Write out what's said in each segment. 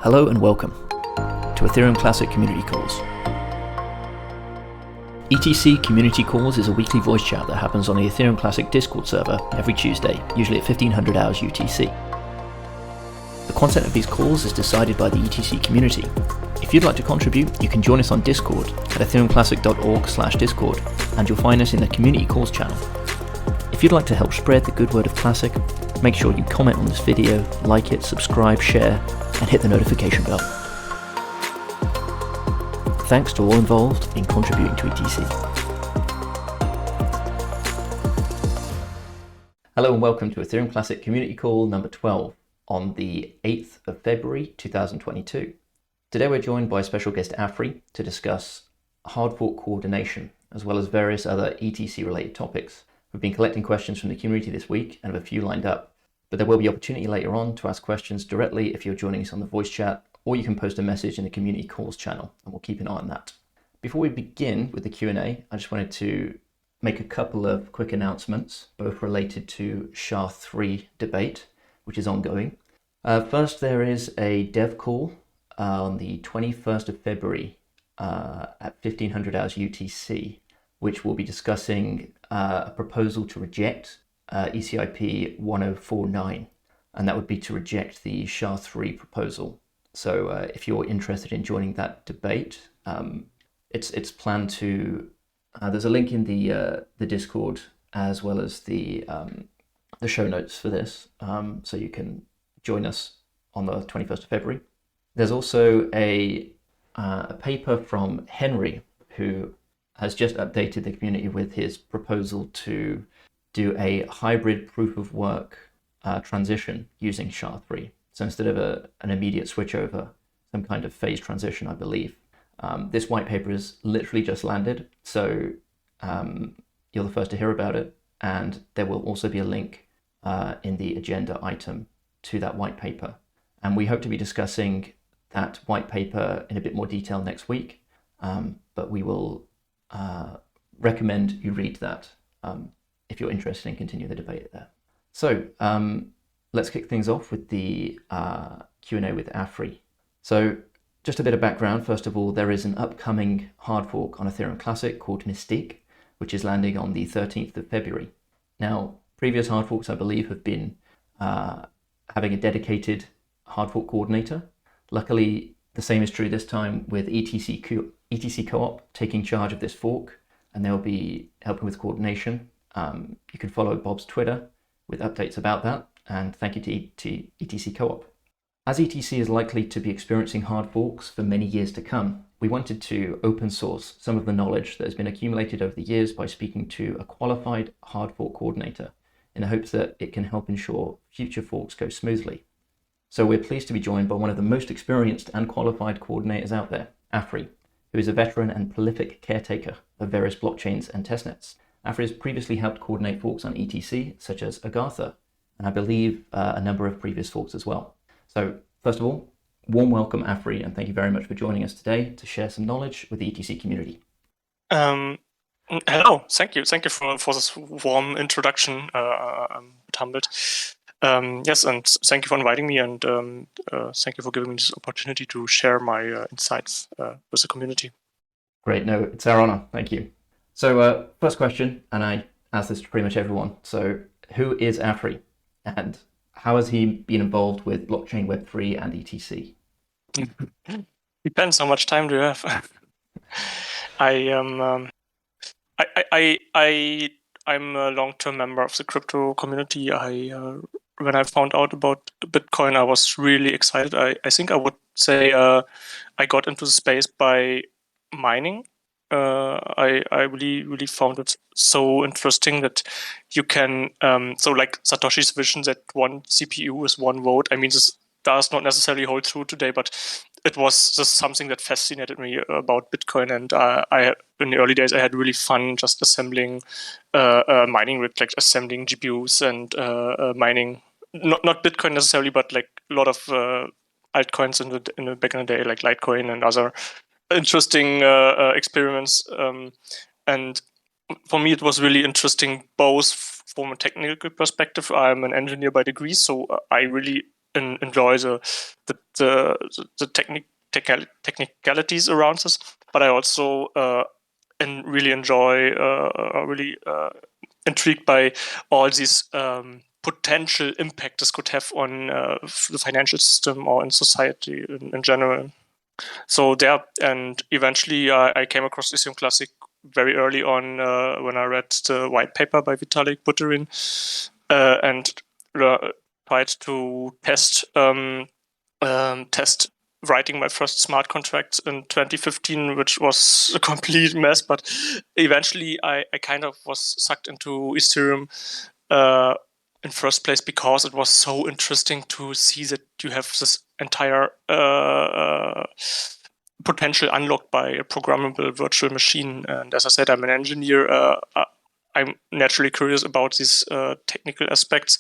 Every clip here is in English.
Hello and welcome to Ethereum Classic Community Calls. ETC Community Calls is a weekly voice chat that happens on the Ethereum Classic Discord server every Tuesday, usually at 1500 hours UTC. The content of these calls is decided by the ETC community. If you'd like to contribute, you can join us on Discord at ethereumclassic.org/discord, and you'll find us in the Community Calls channel. If you'd like to help spread the good word of Classic, make sure you comment on this video, like it, subscribe, share, and hit the notification bell. Thanks to all involved in contributing to ETC. Hello and welcome to Ethereum Classic Community Call number 12 on the 8th of February 2022. Today we're joined by special guest Afri to discuss hard fork coordination as well as various other ETC related topics. We've been collecting questions from the community this week and have a few lined up, but there will be opportunity later on to ask questions directly if you're joining us on the voice chat, or you can post a message in the community calls channel and we'll keep an eye on that. Before we begin with the Q&A, I just wanted to make a couple of quick announcements, both related to SHA-3 debate, which is ongoing. First, there is a dev call on the 21st of February at 1500 hours UTC, which will be discussing a proposal to reject ECIP 1049, and that would be to reject the SHA-3 proposal. So if you're interested in joining that debate, it's planned to, there's a link in the Discord as well as the show notes for this, so you can join us on the 21st of February. There's also a paper from Henry, who has just updated the community with his proposal to do a hybrid proof of work transition using SHA-3. So instead of an immediate switch over, some kind of phase transition, I believe. This white paper is literally just landed, so you're the first to hear about it, and there will also be a link in the agenda item to that white paper. And we hope to be discussing that white paper in a bit more detail next week, but we will recommend you read that if you're interested in continuing the debate there. So let's kick things off with the Q&A with Afri. So just a bit of background. First of all, there is an upcoming hard fork on Ethereum Classic called Mystique, which is landing on the 13th of February. Now, previous hard forks, I believe, have been having a dedicated hard fork coordinator. Luckily, the same is true this time with ETC Co-op taking charge of this fork, and they'll be helping with coordination. You can follow Bob's Twitter with updates about that, and thank you to ETC Co-op. As ETC is likely to be experiencing hard forks for many years to come, we wanted to open source some of the knowledge that has been accumulated over the years by speaking to a qualified hard fork coordinator in the hopes that it can help ensure future forks go smoothly. So we're pleased to be joined by one of the most experienced and qualified coordinators out there, Afri, who is a veteran and prolific caretaker of various blockchains and testnets. Afri has previously helped coordinate forks on ETC, such as Agatha, and I believe a number of previous forks as well. So first of all, warm welcome, Afri, and thank you very much for joining us today to share some knowledge with the ETC community. Hello, thank you for this warm introduction. I'm humbled. Yes, and thank you for inviting me, and thank you for giving me this opportunity to share my insights with the community. Great, no, it's our honor. Thank you. So first question, and I ask this to pretty much everyone. So who is Afri, and how has he been involved with blockchain, Web3, and ETC? Depends how much time do you have. I'm a long-term member of the crypto community. When I found out about Bitcoin, I was really excited. I think I would say I got into the space by mining. I really found it so interesting that you can, so like Satoshi's vision that one CPU is one vote. I mean, this does not necessarily hold true today, but it was just something that fascinated me about Bitcoin. And in the early days, I had really fun just assembling mining rig, like assembling GPUs and mining, not Bitcoin necessarily, but like a lot of altcoins in the back in the day, like Litecoin and other interesting experiments, and for me it was really interesting both from a technical perspective. I'm an engineer by degree, so I really enjoy the technicalities around this, but I also and really enjoy, really intrigued by all these potential impact this could have on the financial system or in society in general. So there, and eventually I came across Ethereum Classic very early on when I read the white paper by Vitalik Buterin and tried to test writing my first smart contract in 2015, which was a complete mess. But eventually, I kind of was sucked into Ethereum in first place because it was so interesting to see that you have this entire potential unlocked by a programmable virtual machine. And as I said, I'm an engineer. I'm naturally curious about these technical aspects.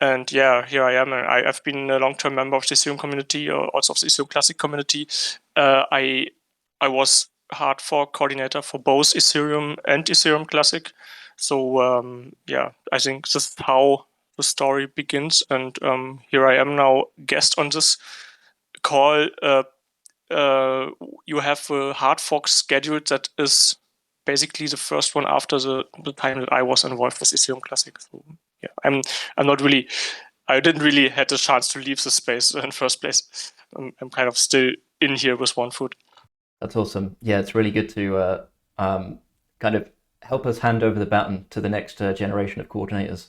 And yeah, here I am. I've been a long-term member of the Ethereum community, or also of the Ethereum Classic community. I was hard fork coordinator for both Ethereum and Ethereum Classic. So yeah, I think this is how the story begins. And here I am now, guest on this call. You have a hard fork scheduled that is basically the first one after the time that I was involved with Ethereum Classic. So yeah, I'm not really, I didn't really had the chance to leave the space in first place. I'm kind of still in here with one foot. That's awesome. Yeah, it's really good to kind of help us hand over the baton to the next generation of coordinators.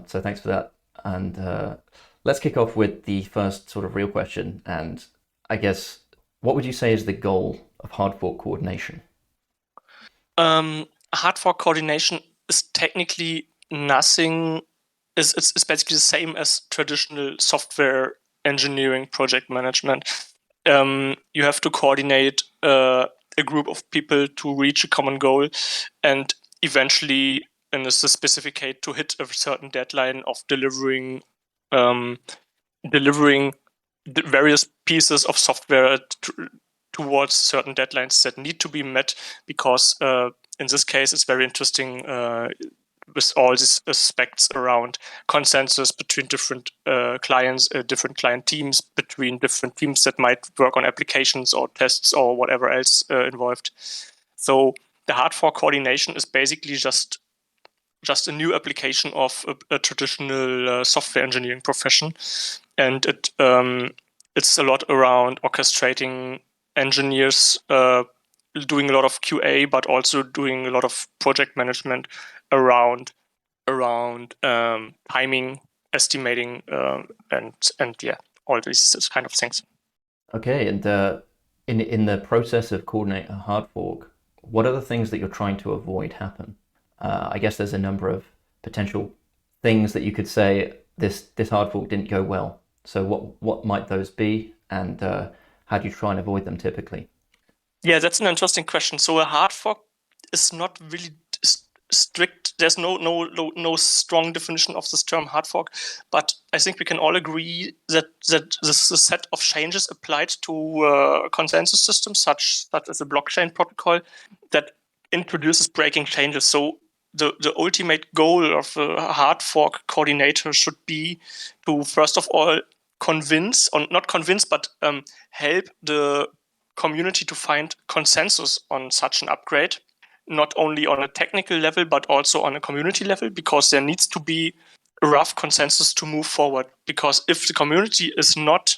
So thanks for that. And let's kick off with the first sort of real question. And I guess, what would you say is the goal of hard fork coordination? Hard fork coordination is technically nothing. It's basically the same as traditional software engineering project management. You have to coordinate a group of people to reach a common goal, and eventually, in a specific case, to hit a certain deadline of delivering the various pieces of software towards certain deadlines that need to be met, because in this case it's very interesting with all these aspects around consensus between different clients, different client teams, between different teams that might work on applications or tests or whatever else involved. So the hard fork coordination is basically just a new application of a traditional software engineering profession, and it's a lot around orchestrating engineers doing a lot of QA, but also doing a lot of project management around timing, estimating, and yeah, all these kind of things. Okay, and in the process of coordinating a hard fork, what are the things that you're trying to avoid happen? I guess there's a number of potential things that you could say this hard fork didn't go well. So what might those be, and how do you try and avoid them typically? Yeah, that's an interesting question. So a hard fork is not really strict. There's no strong definition of this term hard fork, but I think we can all agree that this is a set of changes applied to consensus systems, such as a blockchain protocol, that introduces breaking changes. So the ultimate goal of a hard fork coordinator should be to, first of all, convince, or not convince, but help the community to find consensus on such an upgrade, not only on a technical level, but also on a community level, because there needs to be a rough consensus to move forward. Because if the community is not,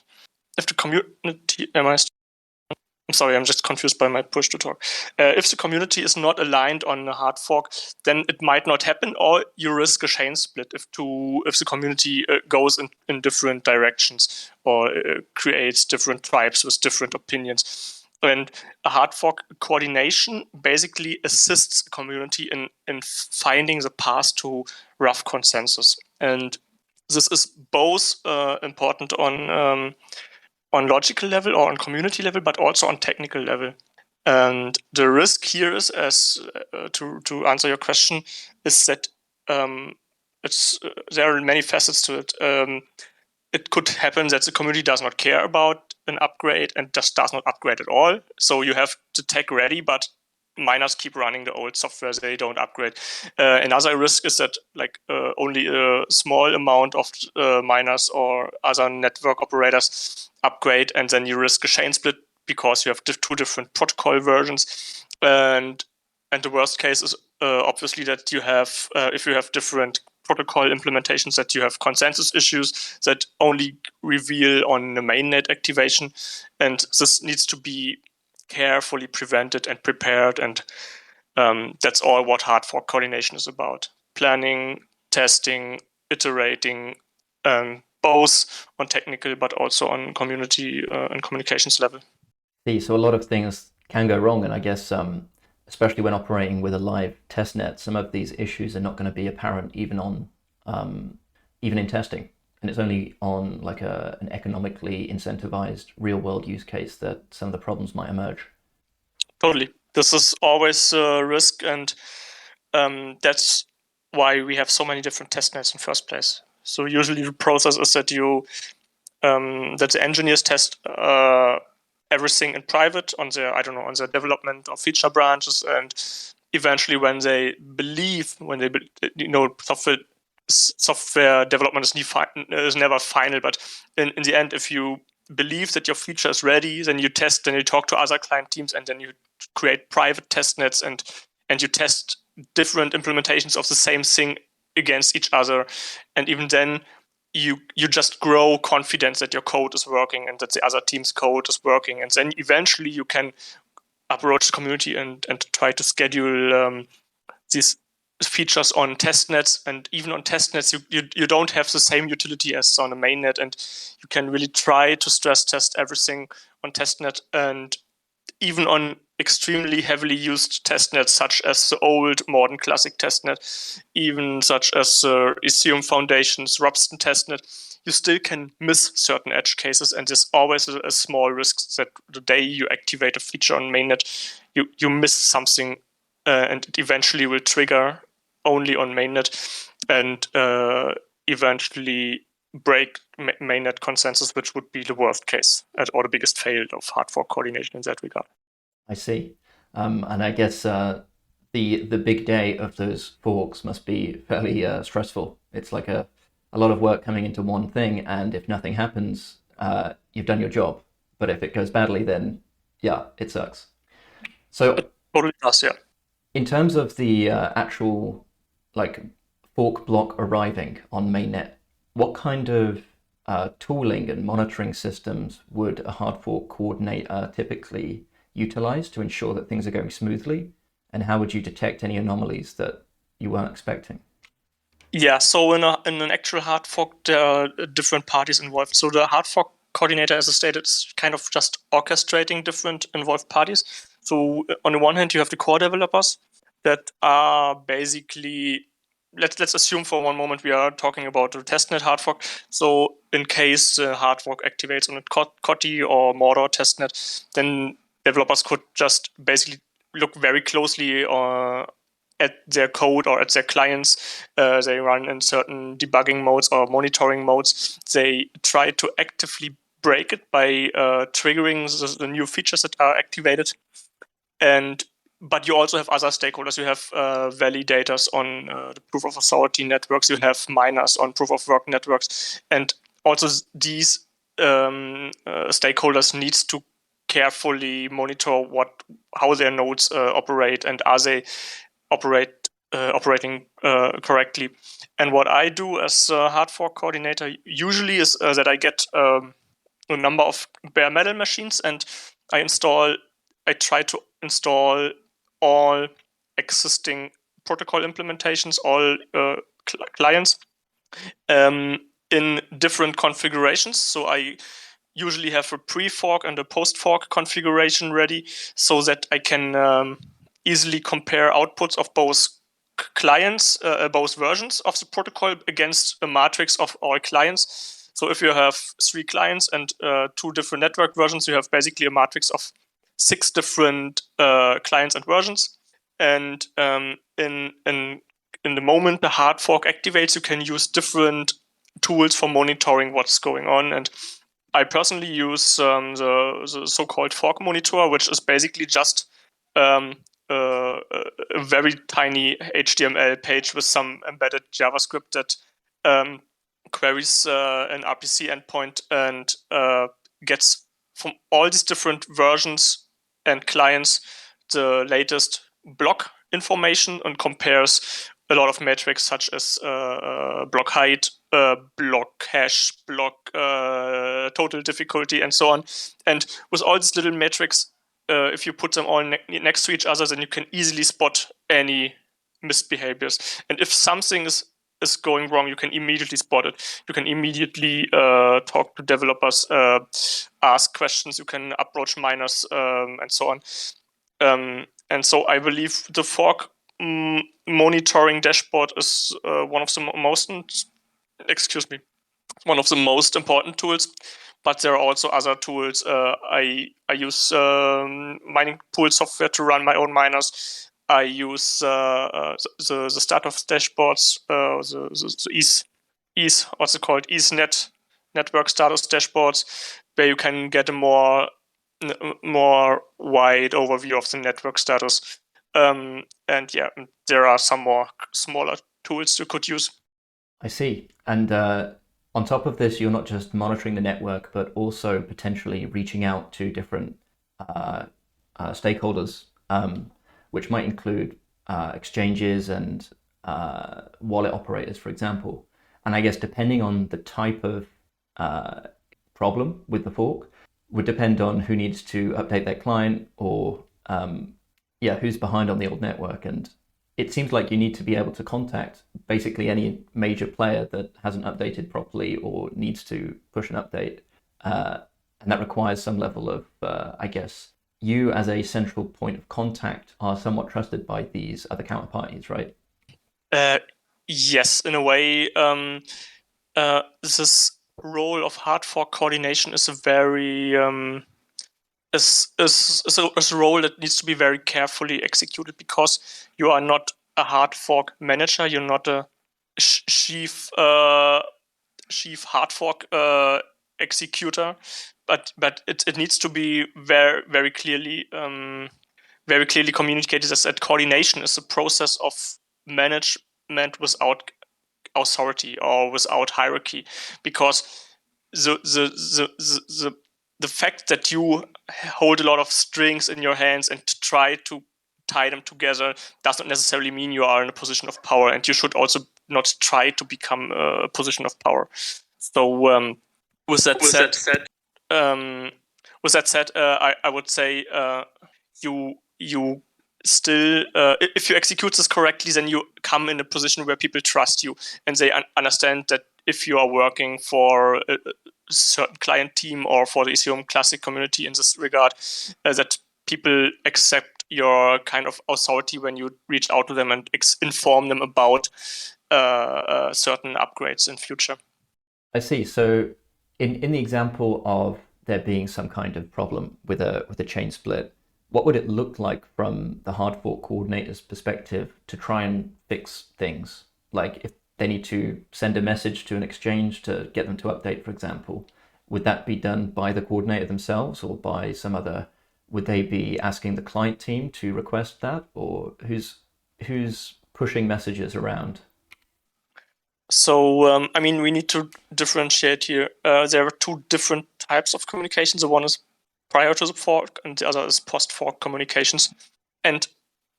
I'm sorry, I'm just confused by my push to talk. If the community is not aligned on a hard fork, then it might not happen, or you risk a chain split if the community goes in different directions, or creates different tribes with different opinions. And a hard fork coordination basically assists the community in finding the path to rough consensus. And this is both important on logical level or on community level, but also on technical level. And the risk here is, as to answer your question, is that there are many facets to it. It could happen that the community does not care about an upgrade and just does not upgrade at all. So you have the tech ready, but miners keep running the old software, they don't upgrade. Another risk is that only a small amount of miners or other network operators upgrade, and then you risk a chain split because you have two different protocol versions. And the worst case is obviously that you have, if you have different protocol implementations, that you have consensus issues that only reveal on the mainnet activation, and this needs to be carefully prevented and prepared, and that's all what hard fork coordination is about: planning, testing, iterating, both on technical but also on community and communications level. So a lot of things can go wrong, and I guess especially when operating with a live testnet, some of these issues are not going to be apparent even in testing, and it's only on like an economically incentivized real world use case that some of the problems might emerge. Totally, this is always a risk, and that's why we have so many different testnets in the first place. So usually the process is that that the engineers test everything in private on their development or feature branches, and eventually when they software development is never final, but in the end, if you believe that your feature is ready, then you test, then you talk to other client teams, and then you create private test nets, and you test different implementations of the same thing against each other, and even then you just grow confidence that your code is working and that the other team's code is working, and then eventually you can approach the community and try to schedule these features on testnets. And even on testnets, you don't have the same utility as on a mainnet, and you can really try to stress test everything on testnet. And even on extremely heavily used testnets, such as the old modern classic testnet, even such as Ethereum Foundation's Robston testnet, you still can miss certain edge cases, and there's always a small risk that the day you activate a feature on mainnet, you miss something, and it eventually will trigger only on mainnet, and eventually break mainnet consensus, which would be the worst case or the biggest fail of hard fork coordination in that regard. I see. And I guess the big day of those forks must be fairly stressful. It's like a lot of work coming into one thing, and if nothing happens, you've done your job. But if it goes badly, then yeah, it sucks. So it totally does, yeah. In terms of the actual like fork block arriving on mainnet, what kind of tooling and monitoring systems would a hard fork coordinator typically utilize to ensure that things are going smoothly? And how would you detect any anomalies that you weren't expecting? Yeah, so in an actual hard fork, there are different parties involved. So the hard fork coordinator, as I stated, is kind of just orchestrating different involved parties. So on the one hand, you have the core developers that are basically, let's assume for one moment we are talking about the testnet hard fork. So in case the hard fork activates on a Kotti or Mordor testnet, then developers could just basically look very closely at their code or at their clients. They run in certain debugging modes or monitoring modes. They try to actively break it by triggering the new features that are activated. But you also have other stakeholders. You have validators on the proof of authority networks. You have miners on proof of work networks. And also these stakeholders needs to carefully monitor how their nodes operate, and are they operating correctly. And what I do as a hard fork coordinator usually is that I get a number of bare metal machines, and I try to install all existing protocol implementations, all clients in different configurations. So I usually have a pre-fork and a post-fork configuration ready, so that I can easily compare outputs of both clients, both versions of the protocol against a matrix of all clients. So if you have 3 clients and 2 different network versions, you have basically a matrix of 6 different clients and versions. And in the moment the hard fork activates, you can use different tools for monitoring what's going on. And I personally use the so-called fork monitor, which is basically just a very tiny HTML page with some embedded JavaScript that queries an RPC endpoint and gets from all these different versions and clients the latest block information and compares a lot of metrics such as block height, block hash, block total difficulty, and so on. And with all these little metrics, if you put them all next to each other, then you can easily spot any misbehaviors. And if something is going wrong, you can immediately spot it. You can immediately talk to developers, ask questions. You can approach miners, and so on. And so I believe the fork monitoring dashboard is one of the most important tools. But there are also other tools. I use mining pool software to run my own miners. I use the start-off dashboards, the ETHNet network status dashboards, where you can get a more wide overview of the network status. And yeah, there are some more smaller tools you could use. I see. And on top of this, you're not just monitoring the network, but also potentially reaching out to different stakeholders, which might include exchanges and wallet operators, for example. And I guess depending on the type of problem with the fork would depend on who needs to update their client or who's behind on the old network. And it seems like you need to be able to contact basically any major player that hasn't updated properly or needs to push an update. And that requires some level of, I guess, you as a central point of contact are somewhat trusted by these other counterparties, right? Yes, in a way. This role of hard fork coordination is a very is a role that needs to be very carefully executed, because you are not a hard fork manager. You're not a chief hard fork executor, but it needs to be very clearly communicated that coordination is a process of management without authority or without hierarchy, because the fact that you hold a lot of strings in your hands and try to tie them together doesn't necessarily mean you are in a position of power, and you should also not try to become a position of power. So with that said, I would say you still, if you execute this correctly, then you come in a position where people trust you and they understand that if you are working for a certain client team or for the Ethereum Classic community in this regard, that people accept your kind of authority when you reach out to them and inform them about certain upgrades in future. I see. So in the example of there being some kind of problem with a chain split, what would it look like from the hard fork coordinator's perspective to try and fix things? Like if they need to send a message to an exchange to get them to update, for example, would that be done by the coordinator themselves or by some other? Would they be asking the client team to request that, or who's pushing messages around? So, we need to differentiate here. There are two different types of communications. The one is prior to the fork, and the other is post-fork communications. And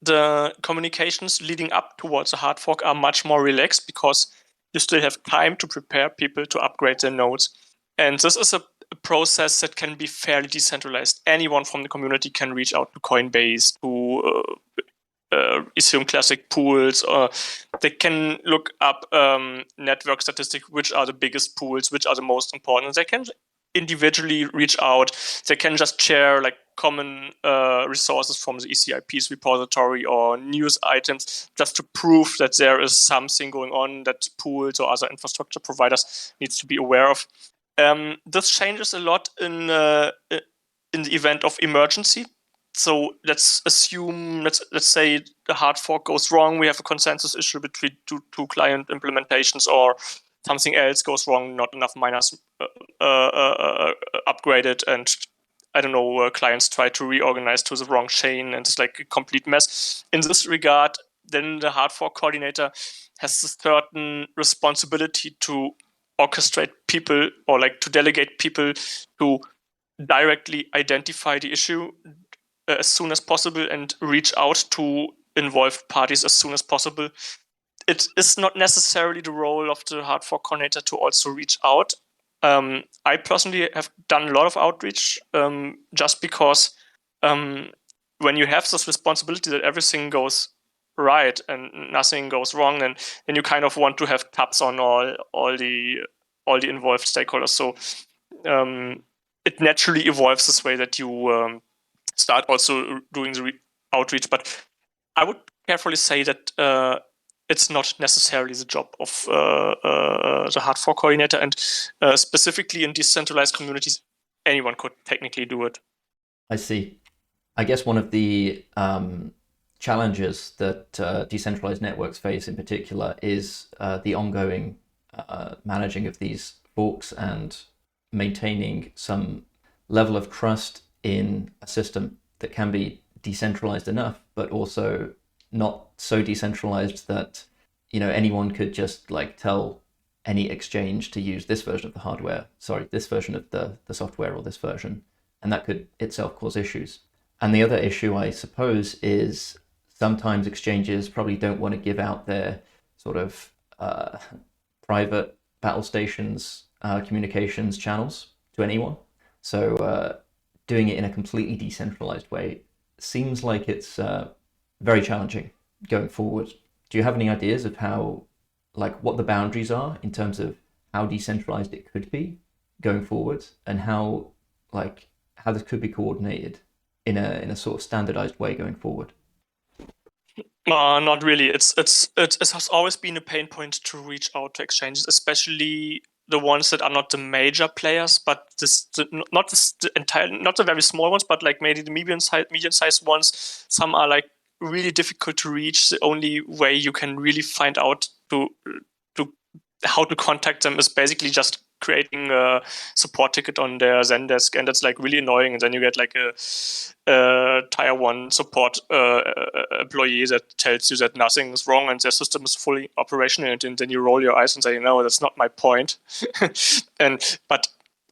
the communications leading up towards a hard fork are much more relaxed, because you still have time to prepare people to upgrade their nodes. And this is a process that can be fairly decentralized. Anyone from the community can reach out to Coinbase, to Ethereum Classic pools, or they can look up network statistics, which are the biggest pools, which are the most important. They can individually reach out. They can just share like common resources from the ECIP's repository or news items, just to prove that there is something going on that pools or other infrastructure providers needs to be aware of. This changes a lot in the event of emergency. So let's assume, let's say the hard fork goes wrong. We have a consensus issue between two client implementations, or something else goes wrong. Not enough miners upgraded, and I don't know, clients try to reorganize to the wrong chain and it's like a complete mess. In this regard, then the hard fork coordinator has a certain responsibility to orchestrate people or like to delegate people to directly identify the issue as soon as possible and reach out to involved parties as soon as possible. It is not necessarily the role of the hard fork coordinator to also reach out. I personally have done a lot of outreach just because when you have this responsibility that everything goes right and nothing goes wrong, then you kind of want to have tabs on all the involved stakeholders. So it naturally evolves this way that you start also doing the outreach. But I would carefully say that it's not necessarily the job of the hard fork coordinator, and specifically in decentralized communities, anyone could technically do it. I see. I guess one of the challenges that decentralized networks face in particular is the ongoing managing of these forks and maintaining some level of trust in a system that can be decentralized enough, but also not so decentralized that anyone could just like tell any exchange to use this version of the hardware, this version of the software or this version, and that could itself cause issues. And the other issue, I suppose, is sometimes exchanges probably don't want to give out their sort of private battle stations communications channels to anyone. So doing it in a completely decentralized way seems like it's very challenging going forward. Do you have any ideas of how, like, what the boundaries are in terms of how decentralized it could be going forward, and how this could be coordinated in a sort of standardized way going forward? Not really. It has always been a pain point to reach out to exchanges, especially the ones that are not the major players, but not the very small ones, but like maybe the medium-sized ones. Some are like really difficult to reach. The only way you can really find out to how to contact them is basically just creating a support ticket on their Zendesk, and that's like really annoying. And then you get like a tier 1 support employee that tells you that nothing is wrong and their system is fully operational, and then you roll your eyes and say, no, that's not my point. But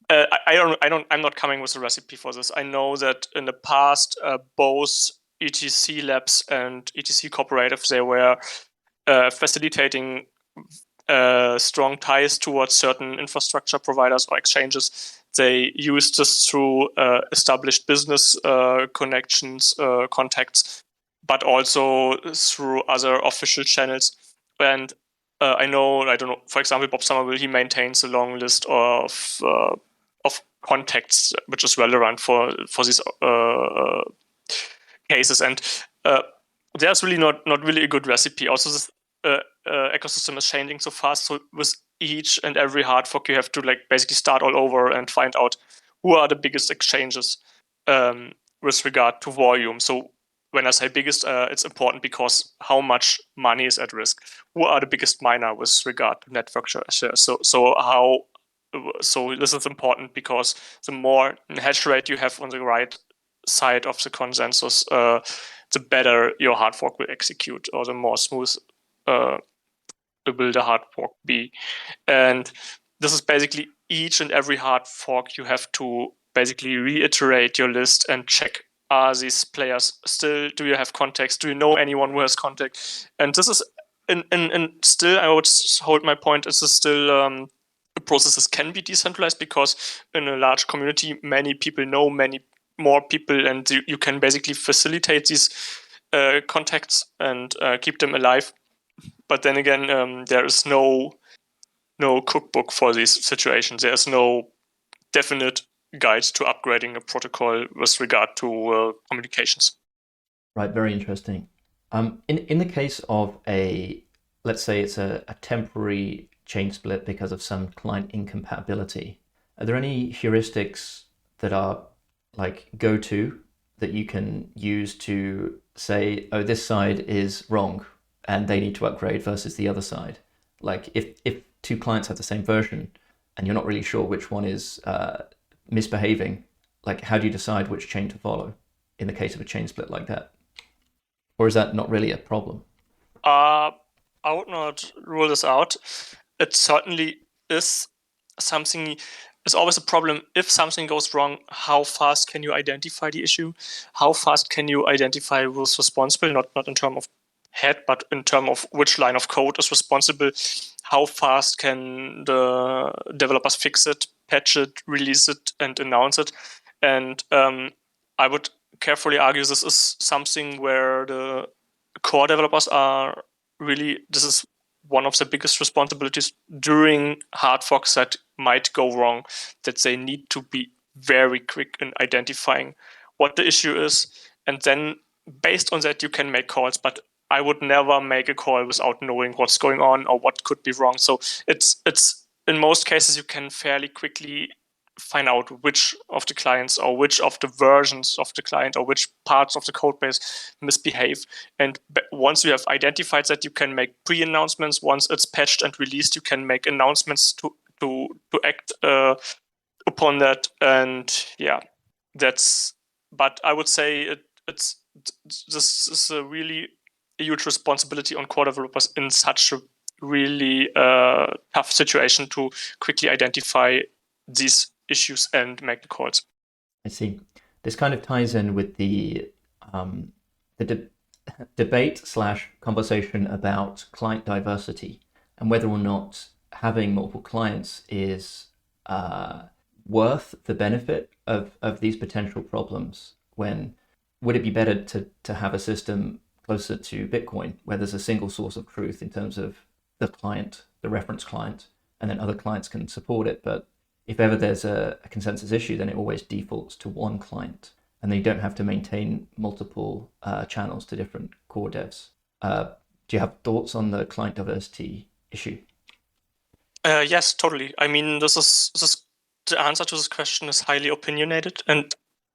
I'm not coming with a recipe for this. I know that in the past, both ETC Labs and ETC Cooperative, they were facilitating strong ties towards certain infrastructure providers or exchanges. They use this through established business connections, contacts, but also through other official channels. And I don't know, for example, Bob Somerville, he maintains a long list of contacts which is relevant for these cases. And there's really not really a good recipe. Also, this ecosystem is changing so fast. So with each and every hard fork, you have to like basically start all over and find out who are the biggest exchanges with regard to volume. So when I say biggest, it's important because how much money is at risk. Who are the biggest miner with regard to network share? So this is important because the more hash rate you have on the right side of the consensus, the better your hard fork will execute, or the more smooth will the hard fork be. And this is basically each and every hard fork you have to basically reiterate your list and check, are these players still, do you have contacts? Do you know anyone who has contact? And this is, and still, I would hold my point, this is still processes can be decentralized because in a large community, many people know many more people, and you can basically facilitate these contacts and keep them alive. But then again, there is no cookbook for these situations. There's no definite guide to upgrading a protocol with regard to communications. Right, very interesting. In the case of let's say it's a temporary chain split because of some client incompatibility, are there any heuristics that are like go-to that you can use to say, oh, this side is wrong and they need to upgrade versus the other side? Like if two clients have the same version and you're not really sure which one is misbehaving, like, how do you decide which chain to follow in the case of a chain split like that? Or is that not really a problem? I would not rule this out. It certainly is something. It's always a problem if something goes wrong. How fast can you identify the issue? How fast can you identify who's responsible? Not in terms of head, but in terms of which line of code is responsible. How fast can the developers fix it, patch it, release it, and announce it? And I would carefully argue this is something where the core developers are really, this is one of the biggest responsibilities during hard forks that might go wrong, that they need to be very quick in identifying what the issue is. And then based on that, you can make calls, but I would never make a call without knowing what's going on or what could be wrong. So it's in most cases, you can fairly quickly find out which of the clients or which of the versions of the client or which parts of the code base misbehave. And once you have identified that, you can make pre-announcements. Once it's patched and released, you can make announcements to act upon that. And yeah, that's. But I would say this is a really huge responsibility on core developers in such a really tough situation to quickly identify these issues and make the calls. I see. This kind of ties in with the debate slash conversation about client diversity and whether or not having multiple clients is worth the benefit of these potential problems. When would it be better to have a system closer to Bitcoin where there's a single source of truth in terms of the client, the reference client, and then other clients can support it, but if ever there's a consensus issue, then it always defaults to one client, and then you don't have to maintain multiple channels to different core devs. Do you have thoughts on the client diversity issue? Yes, totally. I mean, this is the answer to this question is highly opinionated, and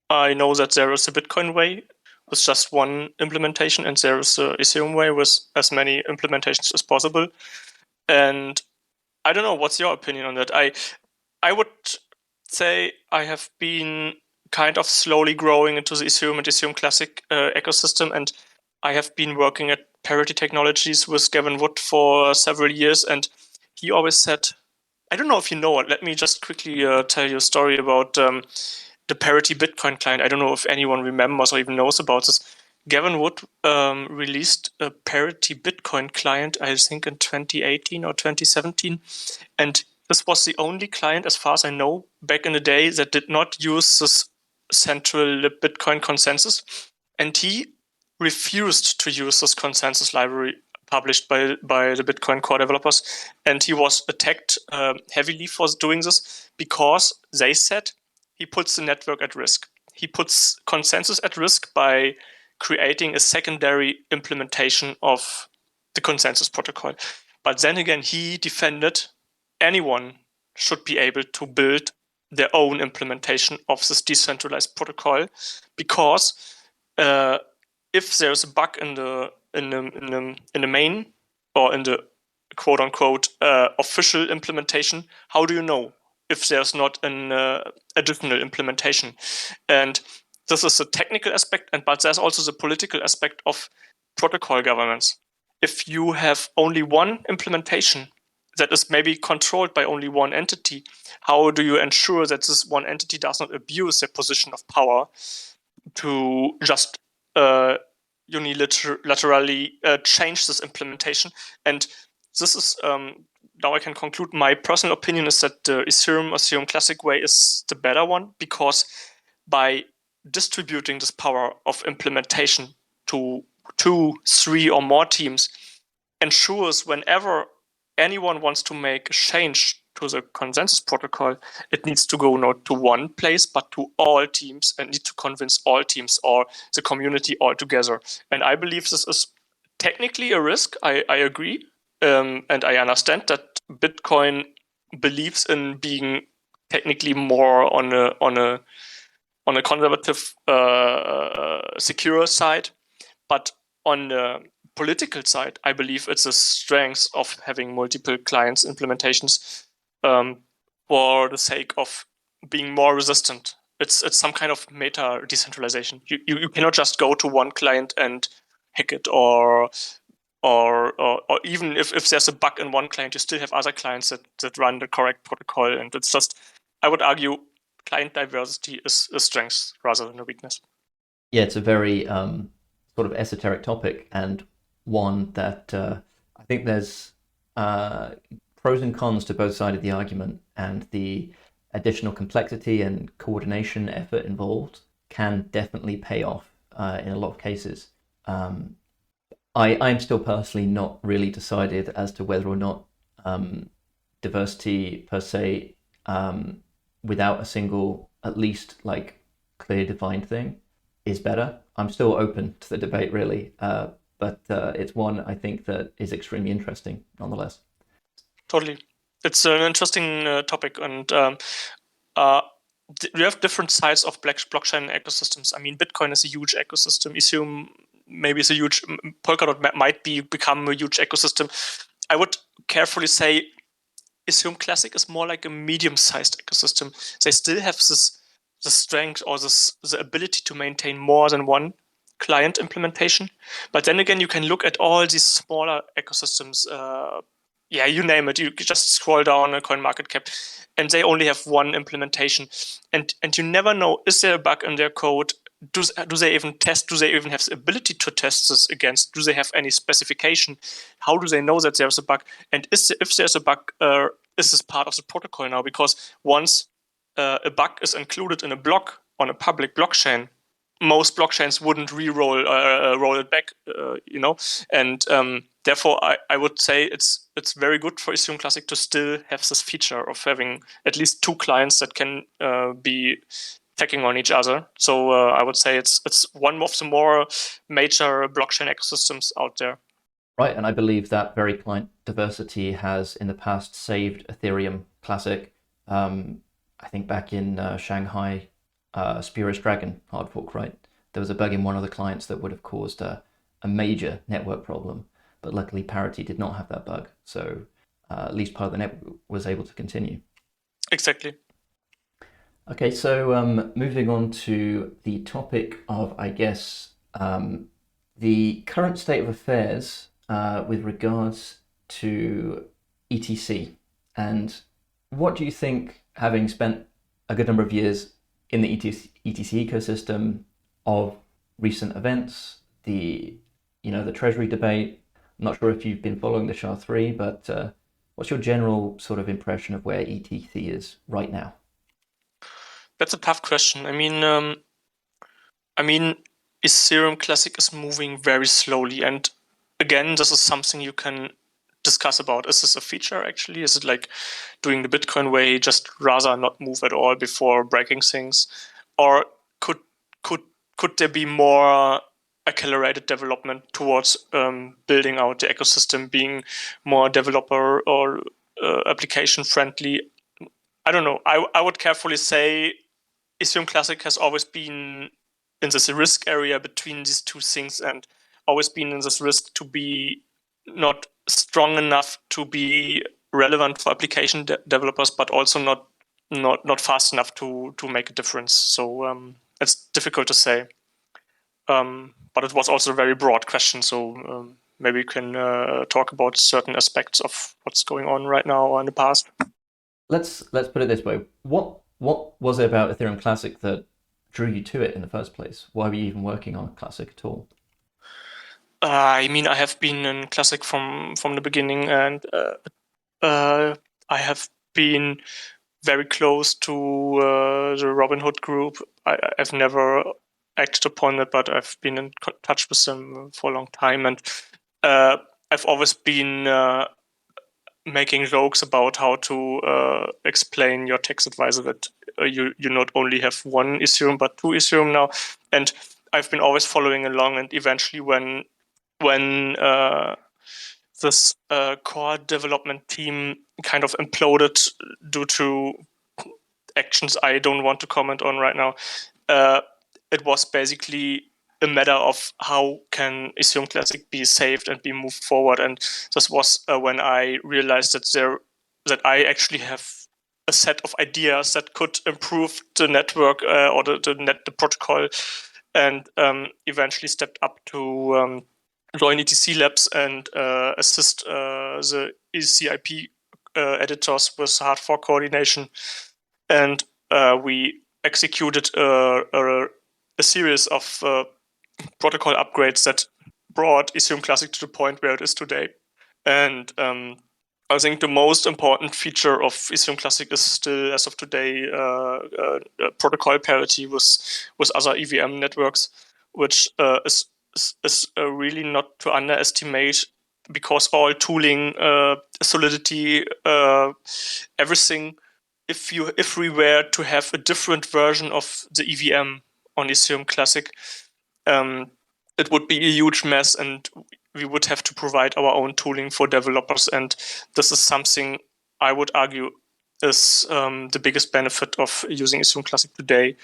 I know that there is a Bitcoin way with just one implementation, and there is a Ethereum way with as many implementations as possible. And I don't know, what's your opinion on that? I would say I have been kind of slowly growing into the Ethereum and Ethereum Classic ecosystem, and I have been working at Parity Technologies with Gavin Wood for several years, and he always said, I don't know if you know it, let me just quickly tell you a story about the Parity Bitcoin client. I don't know if anyone remembers or even knows about this. Gavin Wood released a Parity Bitcoin client, I think in 2018 or 2017, and this was the only client, as far as I know, back in the day that did not use this central Bitcoin consensus. And he refused to use this consensus library published by the Bitcoin core developers. And he was attacked heavily for doing this because they said he puts the network at risk. He puts consensus at risk by creating a secondary implementation of the consensus protocol. But then again, he defended anyone should be able to build their own implementation of this decentralized protocol, because if there's a bug in the main or in the quote unquote official implementation, how do you know if there's not an additional implementation? And this is a technical aspect, but there's also the political aspect of protocol governance. If you have only one implementation that is maybe controlled by only one entity, how do you ensure that this one entity does not abuse their position of power to just unilaterally change this implementation? And this is, now I can conclude, my personal opinion is that the Ethereum Classic way is the better one, because by distributing this power of implementation to 2, 3, or more teams ensures whenever anyone wants to make a change to the consensus protocol, it needs to go not to one place, but to all teams, and need to convince all teams or the community altogether. And I believe this is technically a risk. I agree. And I understand that Bitcoin believes in being technically more on a conservative, secure side. But on the political side, I believe it's a strength of having multiple clients implementations for the sake of being more resistant it's some kind of meta decentralization. You cannot just go to one client and hack it, or even if there's a bug in one client, you still have other clients that run the correct protocol. And it's just, I would argue, client diversity is a strength rather than a weakness. Yeah, it's a very sort of esoteric topic, and one that I think there's pros and cons to both sides of the argument, and the additional complexity and coordination effort involved can definitely pay off in a lot of cases. Um, I'm still personally not really decided as to whether or not diversity per se, without a single, at least like clear defined thing, is better. I'm still open to the debate, really, but it's one I think that is extremely interesting, nonetheless. Totally, it's an interesting topic, and we have different sides of blockchain ecosystems. I mean, Bitcoin is a huge ecosystem. Ethereum maybe is a huge. Polkadot might become a huge ecosystem. I would carefully say Ethereum Classic is more like a medium-sized ecosystem. They still have the strength or the ability to maintain more than one client implementation. But then again, you can look at all these smaller ecosystems. Yeah, you name it. You just scroll down a CoinMarketCap, and they only have one implementation. And you never know, is there a bug in their code? Do they even test? Do they even have the ability to test this against? Do they have any specification? How do they know that there's a bug? And if there's a bug, is this part of the protocol now? Because once a bug is included in a block on a public blockchain, most blockchains wouldn't re-roll roll it back, and therefore I would say it's very good for Ethereum Classic to still have this feature of having at least two clients that can be checking on each other. So I would say it's one of the more major blockchain ecosystems out there. Right, and I believe that very client diversity has in the past saved Ethereum Classic. I think back in Shanghai, Spurious Dragon hard fork, right? There was a bug in one of the clients that would have caused a major network problem, but luckily Parity did not have that bug, so at least part of the network was able to continue. Exactly. Okay, so moving on to the topic of, I guess, the current state of affairs with regards to ETC. And what do you think, having spent a good number of years in the ETC ecosystem, of recent events, the Treasury debate? I'm not sure if you've been following the SHA-3, but what's your general sort of impression of where ETC is right now? That's a tough question. I mean, Ethereum Classic is moving very slowly, and again, this is something you can discuss about. Is this a feature actually? Is it like doing the Bitcoin way, just rather not move at all before breaking things, or could could there be more accelerated development towards building out the ecosystem, being more developer or application friendly? I don't know. I would carefully say Ethereum Classic has always been in this risk area between these two things, and always been in this risk to be not strong enough to be relevant for application developers, but also not fast enough to make a difference. So it's difficult to say. But it was also a very broad question, so maybe we can talk about certain aspects of what's going on right now or in the past. Let's put it this way. What was it about Ethereum Classic that drew you to it in the first place? Why were you even working on Classic at all? I mean, I have been in Classic from the beginning, and I have been very close to the Robinhood group. I've never acted upon it, but I've been in touch with them for a long time, and I've always been making jokes about how to explain your tax advisor that you not only have one Ethereum but two Ethereum now. And I've been always following along, and eventually when this core development team kind of imploded due to actions I don't want to comment on right now, it was basically a matter of how can Ethereum Classic be saved and be moved forward. And this was when I realized that I actually have a set of ideas that could improve the network or the protocol, and eventually stepped up to join ETC labs and assist the ECIP editors with hard fork coordination. And we executed a series of protocol upgrades that brought Ethereum Classic to the point where it is today. And I think the most important feature of Ethereum Classic is still, as of today, protocol parity with other EVM networks, which is really not to underestimate, because all tooling, solidity, everything. If we were to have a different version of the EVM on Ethereum Classic, it would be a huge mess, and we would have to provide our own tooling for developers. And this is something I would argue is the biggest benefit of using Ethereum Classic today.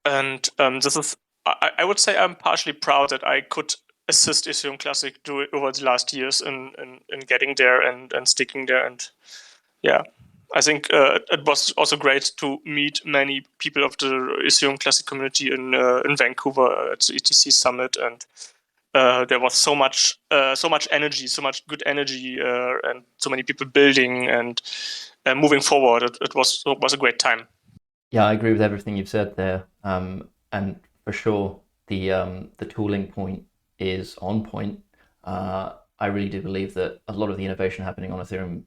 This is, I would say, I'm partially proud that I could assist Ethereum Classic over the last years in getting there and sticking there. And yeah, I think it was also great to meet many people of the Ethereum Classic community in Vancouver at the ETC Summit, and there was so much energy, so much good energy, and so many people building and moving forward. It was a great time. Yeah, I agree with everything you've said there, and for sure the tooling point is on point. I really do believe that a lot of the innovation happening on Ethereum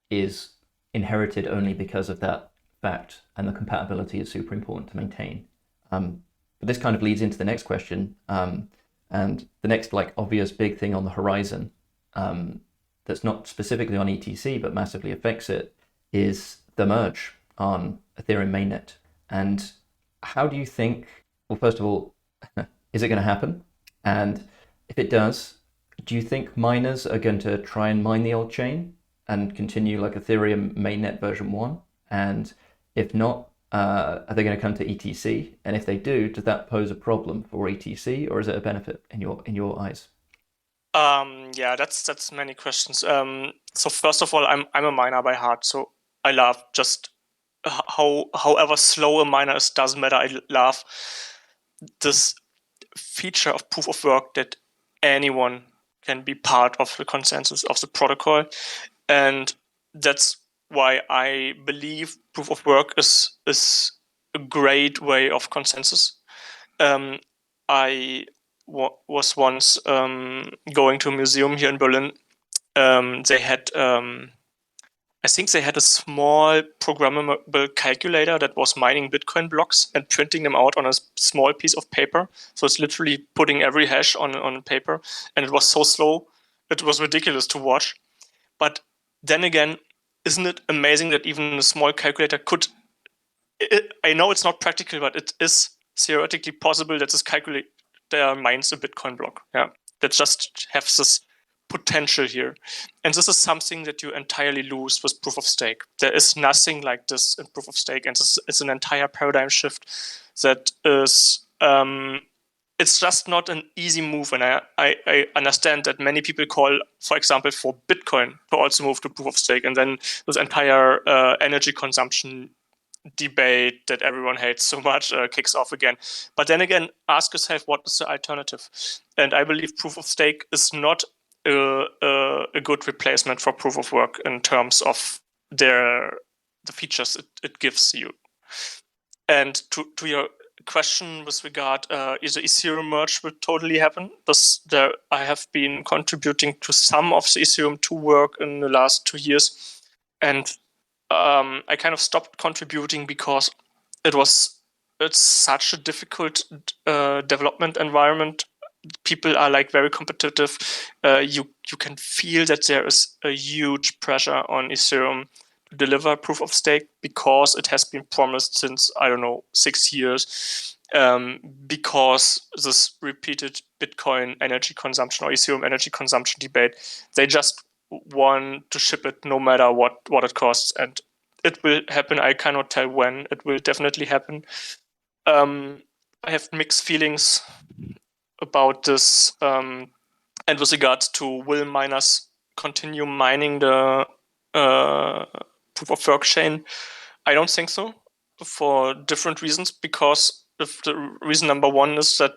is inherited only because of that fact, and the compatibility is super important to maintain. But this kind of leads into the next question, and the next obvious big thing on the horizon that's not specifically on ETC but massively affects it is the merge on Ethereum mainnet. And how do you think, well, first of all, is it going to happen? And if it does, do you think miners are going to try and mine the old chain and continue like Ethereum mainnet version 1? And if not, are they going to come to ETC? And if they do, does that pose a problem for ETC, or is it a benefit in your eyes? Yeah, that's many questions. So first of all, I'm a miner by heart, so I love just however slow a miner is, doesn't matter. I love this feature of proof of work that anyone can be part of the consensus of the protocol, and that's why I believe proof of work is a great way of consensus. I was once going to a museum here in Berlin. They had, I think they had a small programmable calculator that was mining Bitcoin blocks and printing them out on a small piece of paper. So it's literally putting every hash on paper, and it was so slow, it was ridiculous to watch. But then again, isn't it amazing that even a small calculator could, I know it's not practical, but it is theoretically possible that this calculator mines a Bitcoin block. Yeah, that just has this potential here. And this is something that you entirely lose with proof of stake. There is nothing like this in proof of stake, and this is an entire paradigm shift that is, it's just not an easy move. And I understand that many people call, for example, for Bitcoin to also move to proof of stake, and then this entire energy consumption debate that everyone hates so much kicks off again. But then again, ask yourself, what is the alternative? And I believe proof of stake is not a good replacement for proof of work in terms of the features it gives you. And to your question with regard, is the Ethereum merge will totally happen? I have been contributing to some of the Ethereum 2 work in the last 2 years, and I kind of stopped contributing because it's such a difficult development environment. People are very competitive. You can feel that there is a huge pressure on Ethereum to deliver proof of stake, because it has been promised since, I don't know, 6 years. Because this repeated Bitcoin energy consumption or Ethereum energy consumption debate, they just want to ship it no matter what it costs, and it will happen. I cannot tell when. It will definitely happen. I have mixed feelings about this, and with regards to will miners continue mining the proof of work chain? I don't think so, for different reasons. Because if the reason number one is that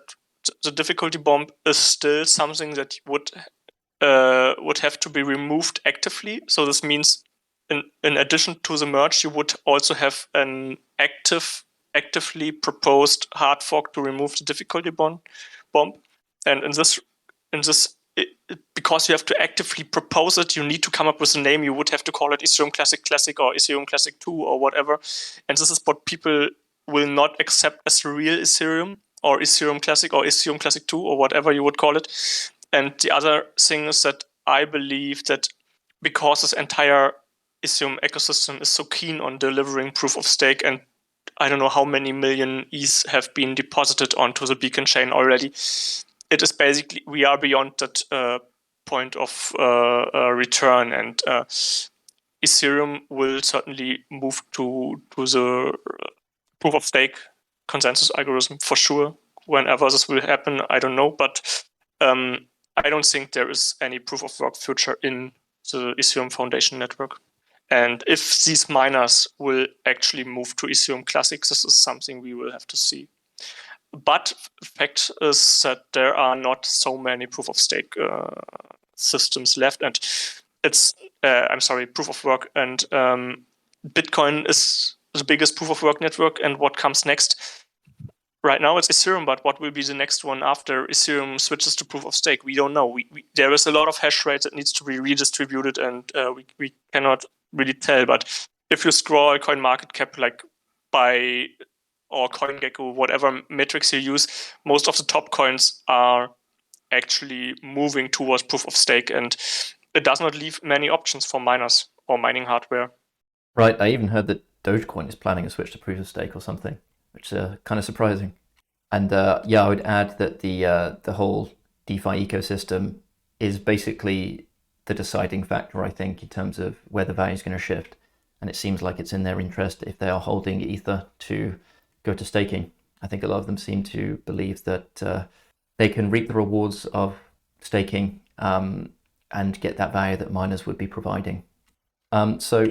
the difficulty bomb is still something that would have to be removed actively. So this means, in addition to the merge, you would also have an actively proposed hard fork to remove the difficulty bomb. And in this, because you have to actively propose it, you need to come up with a name. You would have to call it Ethereum Classic Classic or Ethereum Classic 2 or whatever. And this is what people will not accept as real Ethereum or Ethereum Classic or Ethereum Classic 2 or whatever you would call it. And the other thing is that I believe that because this entire Ethereum ecosystem is so keen on delivering proof of stake, and I don't know how many million ETH have been deposited onto the beacon chain already, it is basically, we are beyond that point of return, and Ethereum will certainly move to the proof of stake consensus algorithm for sure. Whenever this will happen, I don't know, but I don't think there is any proof of work future in the Ethereum Foundation network. And if these miners will actually move to Ethereum Classic, this is something we will have to see. But the fact is that there are not so many proof of stake systems left, and it's proof of work, and Bitcoin is the biggest proof of work network. And what comes next? Right now it's Ethereum, but what will be the next one after Ethereum switches to proof of stake? We don't know. There is a lot of hash rate that needs to be redistributed, and we cannot really tell. But if you scroll CoinMarketCap, like by or CoinGecko, whatever metrics you use, most of the top coins are actually moving towards proof of stake, and it does not leave many options for miners or mining hardware. Right, I even heard that Dogecoin is planning a switch to proof of stake or something, which is kind of surprising. And yeah, I would add that the whole DeFi ecosystem is basically the deciding factor, I think, in terms of where the value is going to shift. And it seems like it's in their interest, if they are holding Ether, to go to staking. I think a lot of them seem to believe that they can reap the rewards of staking and get that value that miners would be providing. So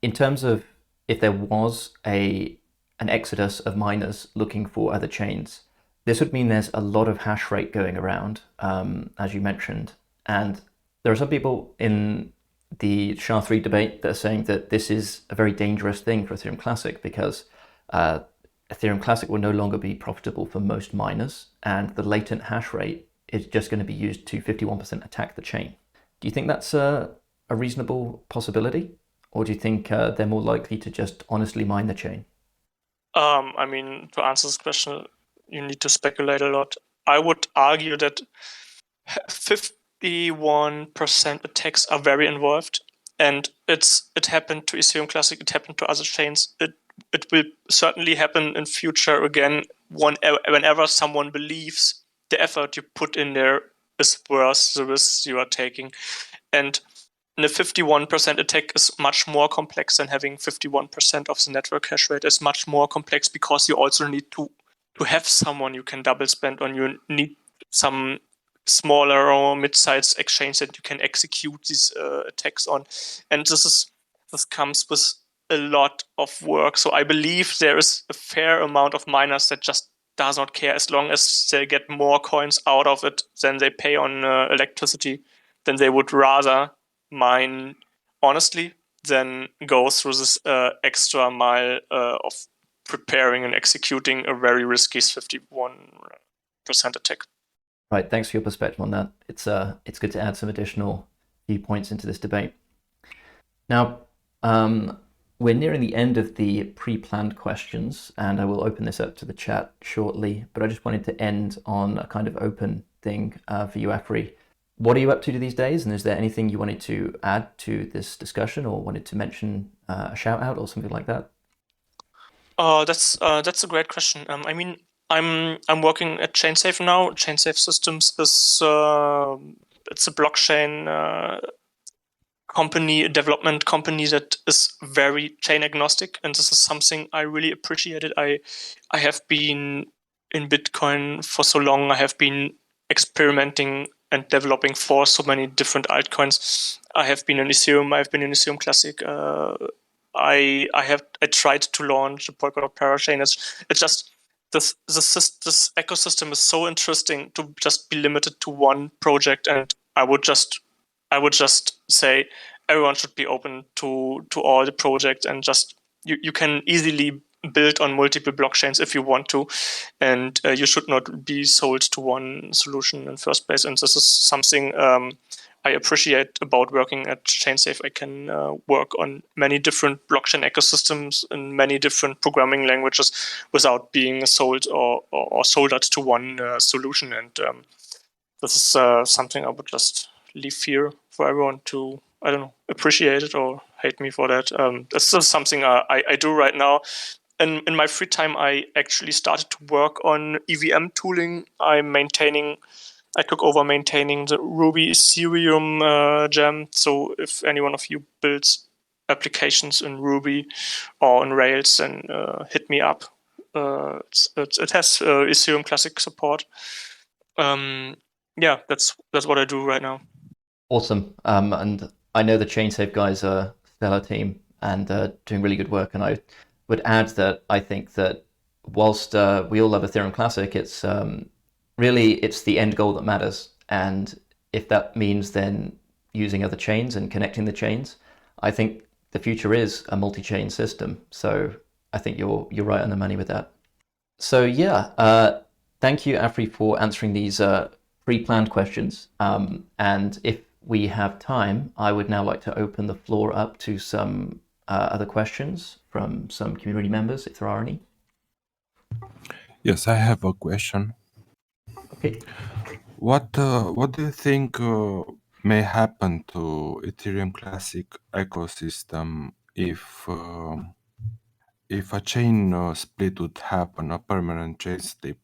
in terms of if there was an exodus of miners looking for other chains, this would mean there's a lot of hash rate going around, as you mentioned. And there are some people in the SHA-3 debate that are saying that this is a very dangerous thing for Ethereum Classic, because Ethereum Classic will no longer be profitable for most miners, and the latent hash rate is just going to be used to 51% attack the chain. Do you think that's a reasonable possibility? Or do you think they're more likely to just honestly mine the chain? I mean, to answer this question, you need to speculate a lot. I would argue that 51% attacks are very involved, and it happened to Ethereum Classic, it happened to other chains. It will certainly happen in future again whenever someone believes the effort you put in there is worth the risks you are taking. And the 51% attack is much more complex than having 51% of the network hash rate. It's much more complex because you also need to have someone you can double spend on. You need some smaller or mid-sized exchange that you can execute these attacks on. And this comes with a lot of work. So I believe there is a fair amount of miners that just does not care, as long as they get more coins out of it than they pay on electricity. Then they would rather mine honestly than go through this extra mile of preparing and executing a very risky 51% attack. Right, thanks for your perspective on that. It's good to add some additional viewpoints into this debate. Now, we're nearing the end of the pre-planned questions, and I will open this up to the chat shortly, but I just wanted to end on a kind of open thing for you, Afri. What are you up to these days, and is there anything you wanted to add to this discussion or wanted to mention a shout out or something like that? That's a great question. I mean, I'm working at ChainSafe now. ChainSafe Systems is it's a blockchain company, a development company that is very chain agnostic, and this is something I really appreciated. I have been in Bitcoin for so long. I have been experimenting and developing for so many different altcoins. I have been in Ethereum. I've been in Ethereum Classic. I tried to launch the Polkadot Parachain. It's just this ecosystem is so interesting to just be limited to one project, and I would just say everyone should be open to all the projects, and just you can easily build on multiple blockchains if you want to, and you should not be sold to one solution in first place. And this is something I appreciate about working at ChainSafe. I can work on many different blockchain ecosystems in many different programming languages without being sold or soldered to one solution. And this is something I would just leave here for everyone to, I don't know, appreciate it or hate me for that. That's just something I do right now. And in my free time, I actually started to work on EVM tooling. I took over maintaining the Ruby Ethereum gem. So if any one of you builds applications in Ruby or in Rails, then hit me up. It has Ethereum Classic support. Yeah, that's what I do right now. Awesome. And I know the ChainSafe guys are a stellar team and doing really good work. And I would add that I think that whilst we all love Ethereum Classic, it's really it's the end goal that matters. And if that means then using other chains and connecting the chains, I think the future is a multi-chain system. So I think you're right on the money with that. So yeah, thank you, Afri, for answering these pre-planned questions. And if we have time, I would now like to open the floor up to some other questions from some community members, if there are any. Yes, I have a question. Okay. What do you think may happen to Ethereum Classic ecosystem if a chain split would happen, a permanent chain split,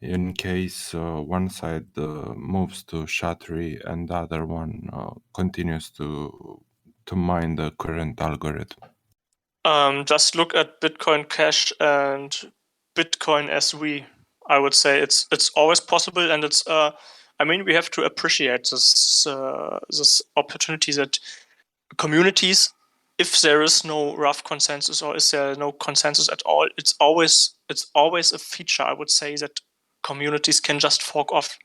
in case one side moves to SHA-3 and the other one continues to mine the current algorithm? Just look at Bitcoin Cash and Bitcoin SV. I would say it's always possible, and it's I mean, we have to appreciate this opportunity that communities, if there is no rough consensus or is there no consensus at all, it's always a feature, I would say, that communities can just fork off.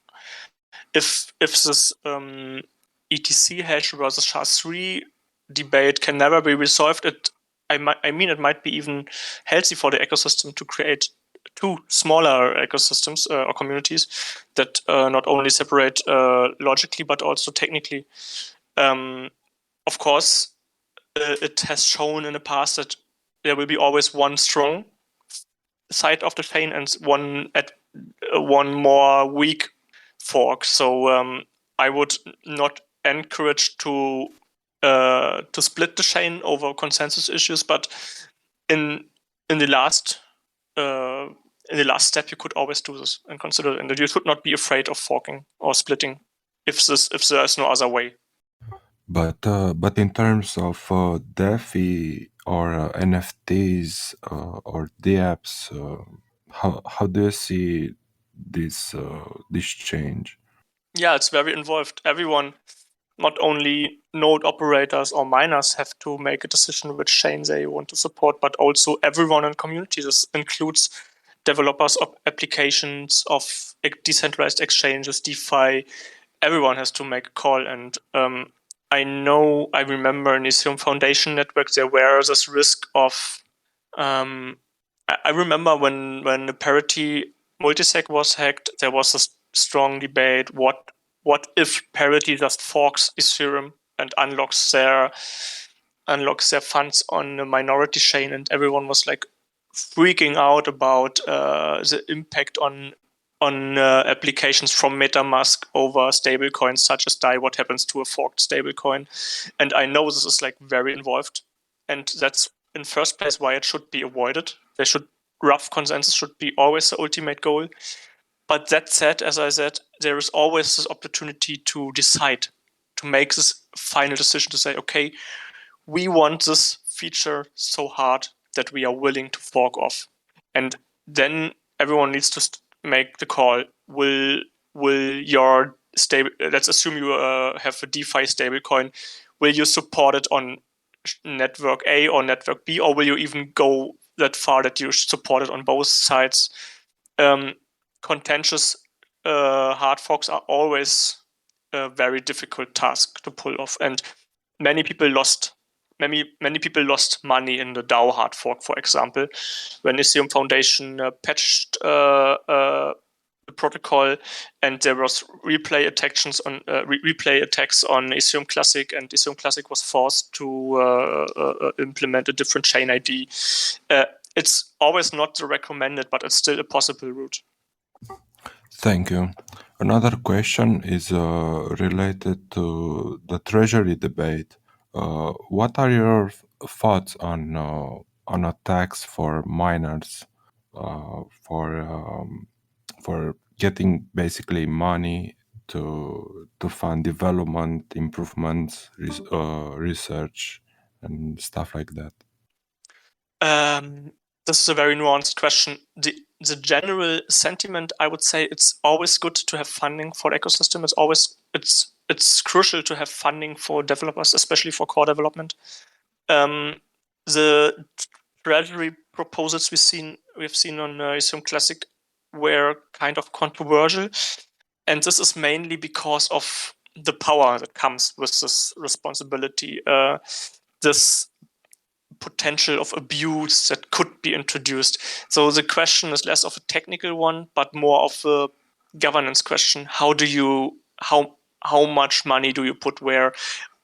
If this ETC hash versus SHA-3 debate can never be resolved, I mean, it might be even healthy for the ecosystem to create two smaller ecosystems or communities that not only separate logically but also technically. Of course, it has shown in the past that there will be always one strong side of the chain and one more weak fork. So I would not encourage to split the chain over consensus issues, but in the last step, you could always do this and consider it, and you should not be afraid of forking or splitting if there is no other way. But in terms of DeFi or NFTs or dApps, how do you see this change? Yeah, it's very involved. Everyone, not only node operators or miners, have to make a decision which chain they want to support, but also everyone in community. This includes developers of applications, of decentralized exchanges, DeFi. Everyone has to make a call. And I remember in Ethereum Foundation network, there were this risk of, I remember when the parity multisig was hacked, there was a strong debate. What if parity just forks Ethereum and unlocks their funds on a minority chain, and everyone was like freaking out about the impact on applications from MetaMask over stablecoins such as DAI. What happens to a forked stablecoin? And I know this is like very involved, and that's in first place why it should be avoided. Rough consensus should be always the ultimate goal. But that said, as I said, there is always this opportunity to decide, to make this final decision to say, okay, we want this feature so hard that we are willing to fork off. And then everyone needs to make the call. Will your let's assume you have a DeFi stablecoin. Will you support it on network A or network B, or will you even go that far that you support it on both sides? Contentious hard forks are always a very difficult task to pull off, and many people lost money in the DAO hard fork, for example, when Ethereum Foundation patched the protocol, and there was replay attacks on Ethereum Classic, and Ethereum Classic was forced to implement a different chain ID. It's always not the recommended, but it's still a possible route. Thank you. Another question is related to the treasury debate. What are your thoughts on a tax for miners for getting basically money to fund development, improvements, research, and stuff like that? This is a very nuanced question. The general sentiment, I would say, it's always good to have funding for the ecosystem. It's crucial to have funding for developers, especially for core development. The treasury proposals we've seen on Ethereum Classic were kind of controversial, and this is mainly because of the power that comes with this responsibility. This potential of abuse that could be introduced. So the question is less of a technical one, but more of a governance question. How much money do you put where?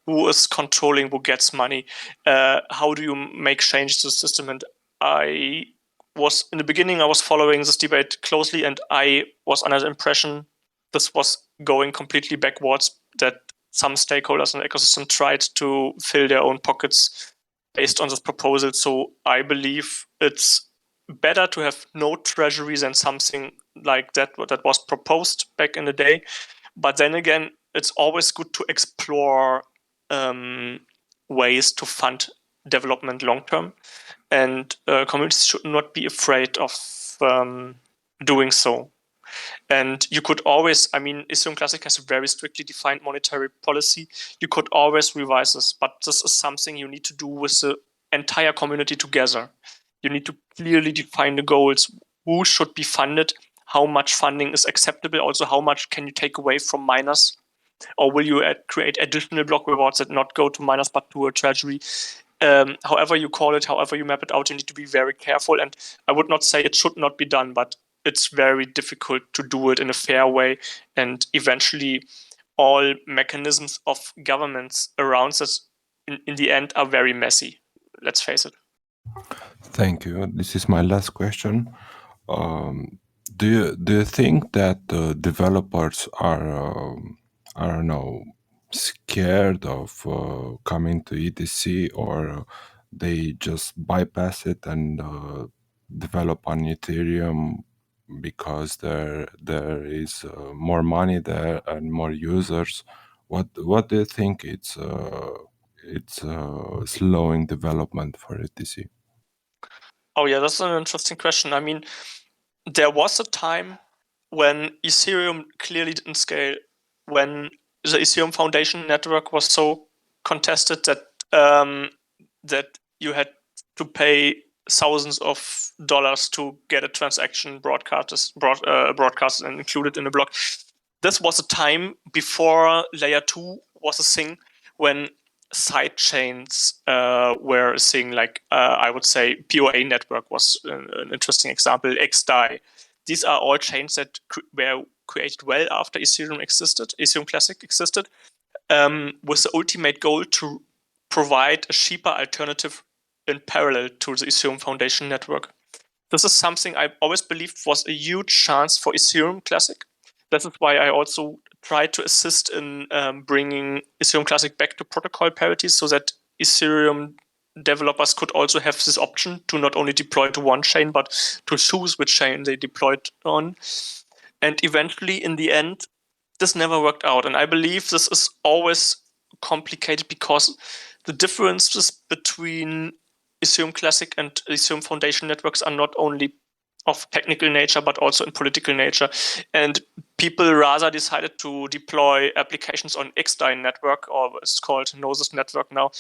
Who is controlling who gets money? How do you make change to the system? And in the beginning, I was following this debate closely, and I was under the impression this was going completely backwards, that some stakeholders in the ecosystem tried to fill their own pockets based on this proposal. So I believe it's better to have no treasury than something like that was proposed back in the day. But then again, it's always good to explore ways to fund development long term, and communities should not be afraid of doing so. And you could always, Ethereum Classic has a very strictly defined monetary policy. You could always revise this, but this is something you need to do with the entire community together. You need to clearly define the goals. Who should be funded? How much funding is acceptable? Also, how much can you take away from miners? Or will you create additional block rewards that not go to miners but to a treasury? However you call it, however you map it out, you need to be very careful. And I would not say it should not be done, but it's very difficult to do it in a fair way. And eventually, all mechanisms of governments around us in the end are very messy. Let's face it. Thank you. This is my last question. Do you think that developers are I don't know, scared of coming to ETC, or they just bypass it and develop on Ethereum because there is more money there and more users? What do you think it's slowing development for ETC? Oh yeah, that's an interesting question. There was a time when Ethereum clearly didn't scale, when the Ethereum Foundation network was so contested that you had to pay thousands of dollars to get a transaction broadcasted and included in a block. This was a time before layer 2 was a thing, when side chains were a thing. Like I would say POA network was an interesting example. XDAI. These are all chains that were created well after Ethereum Classic existed, with the ultimate goal to provide a cheaper alternative in parallel to the Ethereum Foundation network. This is something I always believed was a huge chance for Ethereum Classic. This is why I also tried to assist in bringing Ethereum Classic back to protocol parity, so that Ethereum developers could also have this option to not only deploy to one chain, but to choose which chain they deployed on. And eventually, in the end, this never worked out. And I believe this is always complicated because the differences between Ethereum Classic and Ethereum Foundation networks are not only of technical nature, but also in political nature. And people rather decided to deploy applications on XDAI network, or it's called Gnosis network now,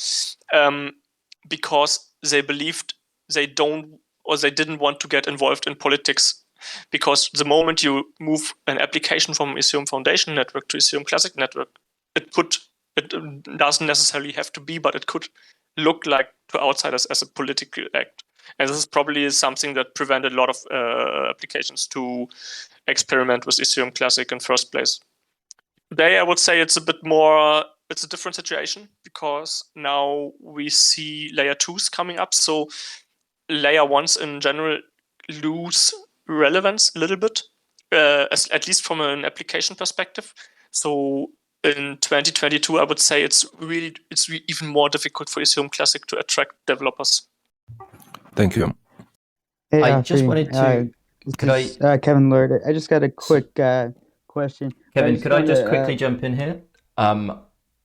because they believed they didn't want to get involved in politics. Because the moment you move an application from Ethereum Foundation network to Ethereum Classic network, it doesn't necessarily have to be, but it could look like to outsiders as a political act. And this is probably something that prevented a lot of applications to experiment with Ethereum Classic in first place. Today, I would say it's a different situation, because now we see layer 2s coming up. So layer 1s in general lose relevance a little bit, at least from an application perspective. So in 2022, I would say it's even more difficult for Ethereum Classic to attract developers. Thank you. Hey, I just Afri, wanted to. this is Kevin Lord. I just got a quick question. Kevin, could I just wanted quickly jump in here?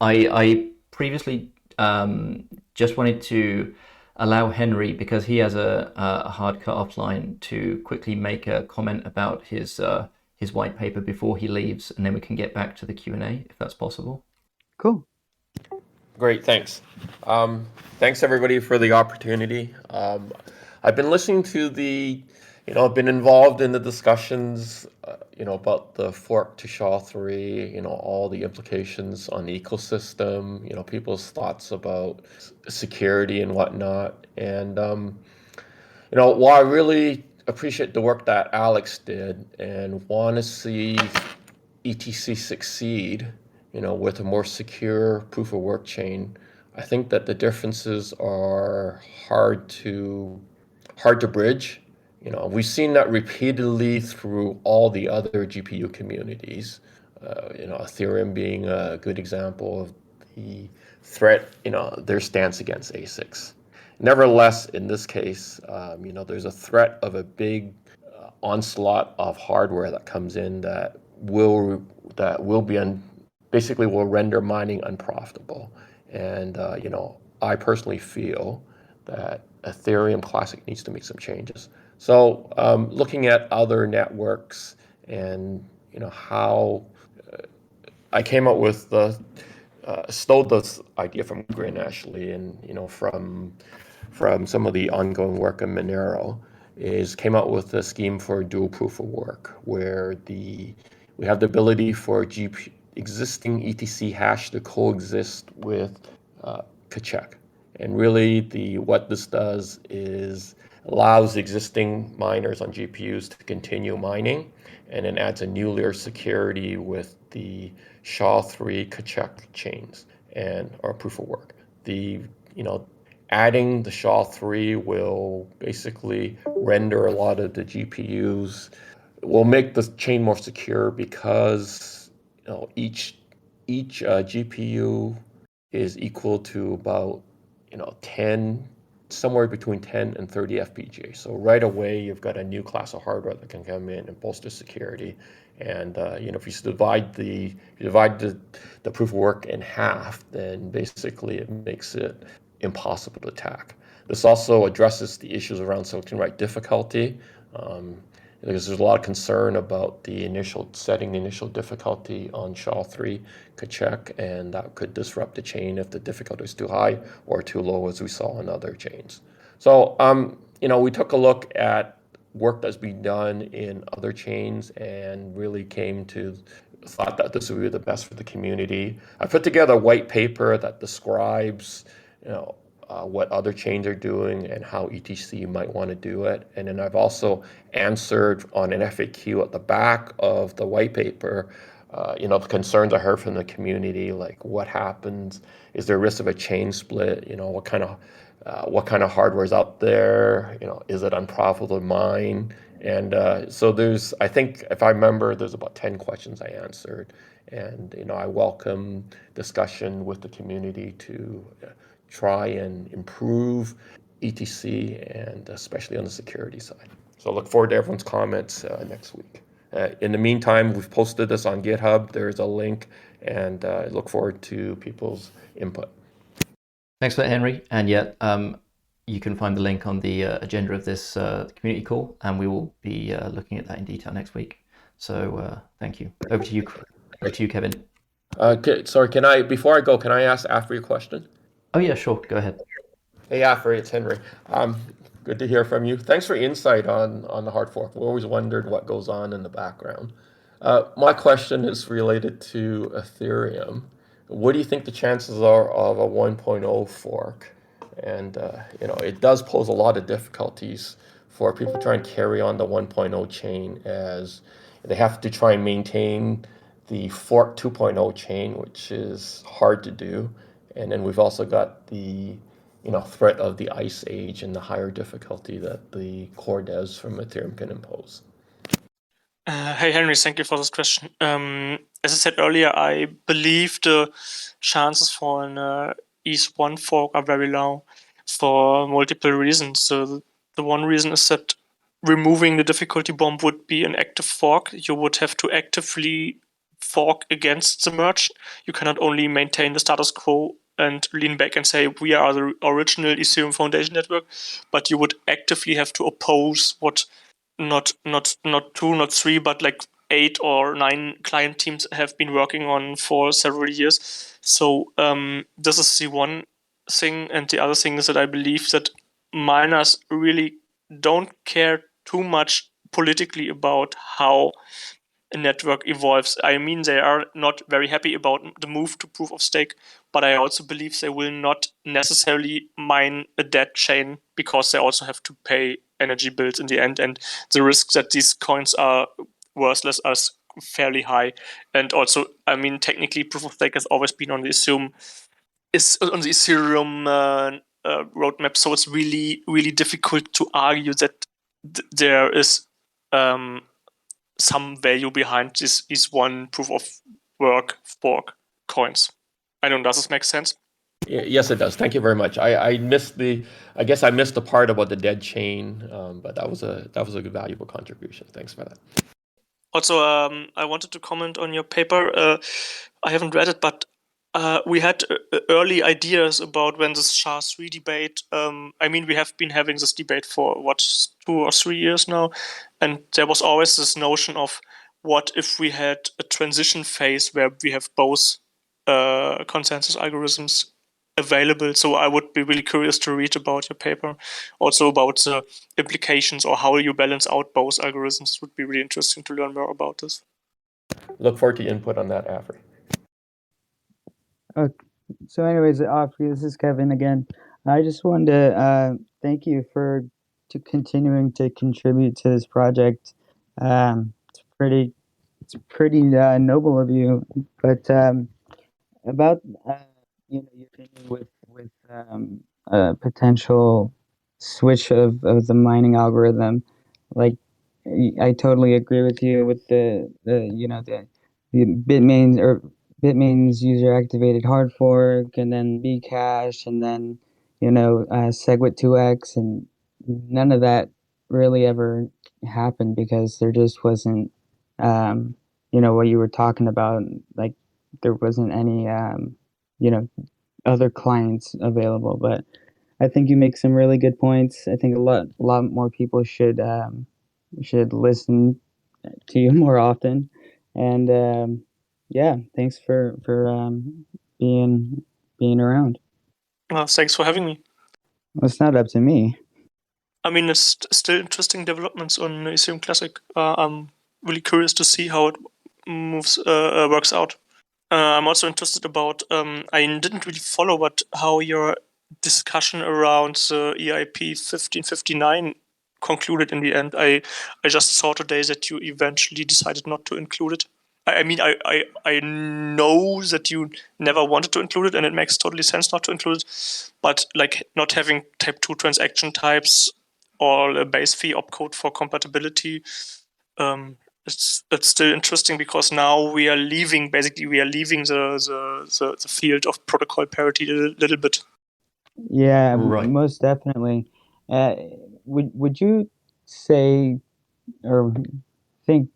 I previously just wanted to allow Henry, because he has a hard cut-off line, to quickly make a comment about his white paper before he leaves, and then we can get back to the Q&A, if that's possible. Cool. Great, thanks. Thanks everybody for the opportunity. I've been listening to I've been involved in the discussions, about the fork to SHA-3, all the implications on the ecosystem, people's thoughts about security and whatnot. And, while I really appreciate the work that Alex did and want to see ETC succeed, with a more secure proof of work chain, I think that the differences are hard to bridge. We've seen that repeatedly through all the other GPU communities. Ethereum being a good example of the threat, their stance against ASICs. Nevertheless, in this case, there's a threat of a big onslaught of hardware that comes in that will basically will render mining unprofitable. And I personally feel that Ethereum Classic needs to make some changes. So looking at other networks and how I came up with stole this idea from Grin actually, and from some of the ongoing work in Monero, came up with a scheme for dual proof of work, where we have the ability for existing ETC hash to coexist with Kachek. And really, what this does is allows existing miners on GPUs to continue mining, and then adds a new layer of security with the SHA-3 Kachek chains or proof of work. Adding the SHA-3 will basically render a lot of the GPUs, will make the chain more secure, because each GPU is equal to about 10, somewhere between 10 and 30 FPGA. So right away, you've got a new class of hardware that can come in and bolster security. And if you divide the proof of work in half, then basically it makes it impossible to attack. This also addresses the issues around silicon write difficulty, because there's a lot of concern about setting the initial difficulty on SHA-3 Kachek, and that could disrupt the chain if the difficulty is too high or too low, as we saw on other chains. So, we took a look at work that's been done in other chains and really thought that this would be the best for the community. I put together a white paper that describes, what other chains are doing and how ETC might want to do it. And then I've also answered on an FAQ at the back of the white paper, the concerns I heard from the community, like what happens, is there a risk of a chain split? What kind of hardware is out there? Is it unprofitable to mine? And so I think if I remember, there's about 10 questions I answered. And, I welcome discussion with the community to try and improve ETC, and especially on the security side. So I look forward to everyone's comments next week. In the meantime, we've posted this on GitHub. There's a link, and I look forward to people's input. Thanks for that, Henry. And yet, you can find the link on the agenda of this community call, and we will be looking at that in detail next week. So thank you. Over to you, Kevin. Sorry, before I go, can I ask Afri a question? Oh yeah, sure. Go ahead. Hey, Afri, it's Henry. Good to hear from you. Thanks for insight on the hard fork. We always wondered what goes on in the background. My question is related to Ethereum. What do you think the chances are of a 1.0 fork? And it does pose a lot of difficulties for people trying to carry on the 1.0 chain, as they have to try and maintain the fork 2.0 chain, which is hard to do. And then we've also got the threat of the ice age and the higher difficulty that the core devs from Ethereum can impose. Hey Henry, thank you for this question. As I said earlier, I believe the chances for an ETH1 fork are very low for multiple reasons. So the one reason is that removing the difficulty bomb would be an active fork. You would have to actively fork against the merge. You cannot only maintain the status quo and lean back and say we are the original Ethereum Foundation network, but you would actively have to oppose what not 2, not 3, but like 8 or 9 client teams have been working on for several years. So this is the one thing, and the other thing is that I believe that miners really don't care too much politically about how a network evolves. I mean, they are not very happy about the move to proof of stake, but I also believe they will not necessarily mine a dead chain because they also have to pay energy bills in the end, and the risk that these coins are worthless is fairly high. And also, I mean, technically, proof of stake has always been on the Ethereum roadmap, so it's really, really difficult to argue that there is some value behind this one proof of work fork coins. I don't know, does this make sense? Yes, it does. Thank you very much. I missed the part about the dead chain, but that was a good, valuable contribution. Thanks for that. Also, I wanted to comment on your paper. I haven't read it, but we had early ideas about when this SHA-3 debate. I mean, we have been having this debate for 2 or 3 years now, and there was always this notion of what if we had a transition phase where we have both consensus algorithms available. So I would be really curious to read about your paper, also about the implications or how you balance out both algorithms. It would be really interesting to learn more about this. Look forward to your input on that, Afri. So anyways, Afri, this is Kevin again. I just wanted to thank you for continuing to contribute to this project. It's pretty noble of you. But about your opinion with a potential switch of the mining algorithm, like I totally agree with you with the Bitmain's user activated hard fork, and then Bcash, and then SegWit2x, and none of that really ever happened because there just wasn't what you were talking about, like there wasn't any other clients available. But I think you make some really good points. I think a lot more people should listen to you more often. And yeah, thanks for being around. Thanks for having me. Well, it's not up to me. I mean, it's still interesting developments on Ethereum Classic. I'm really curious to see how it works out. I'm also interested about. I didn't really follow, but how your discussion around the EIP 1559 concluded in the end. I just saw today that you eventually decided not to include it. I mean, I know that you never wanted to include it, and it makes totally sense not to include it. But like not having type 2 transaction types or a base fee opcode for compatibility, it's still interesting because now we are leaving the field of protocol parity a little bit. Yeah, Right. most definitely. Would you say or think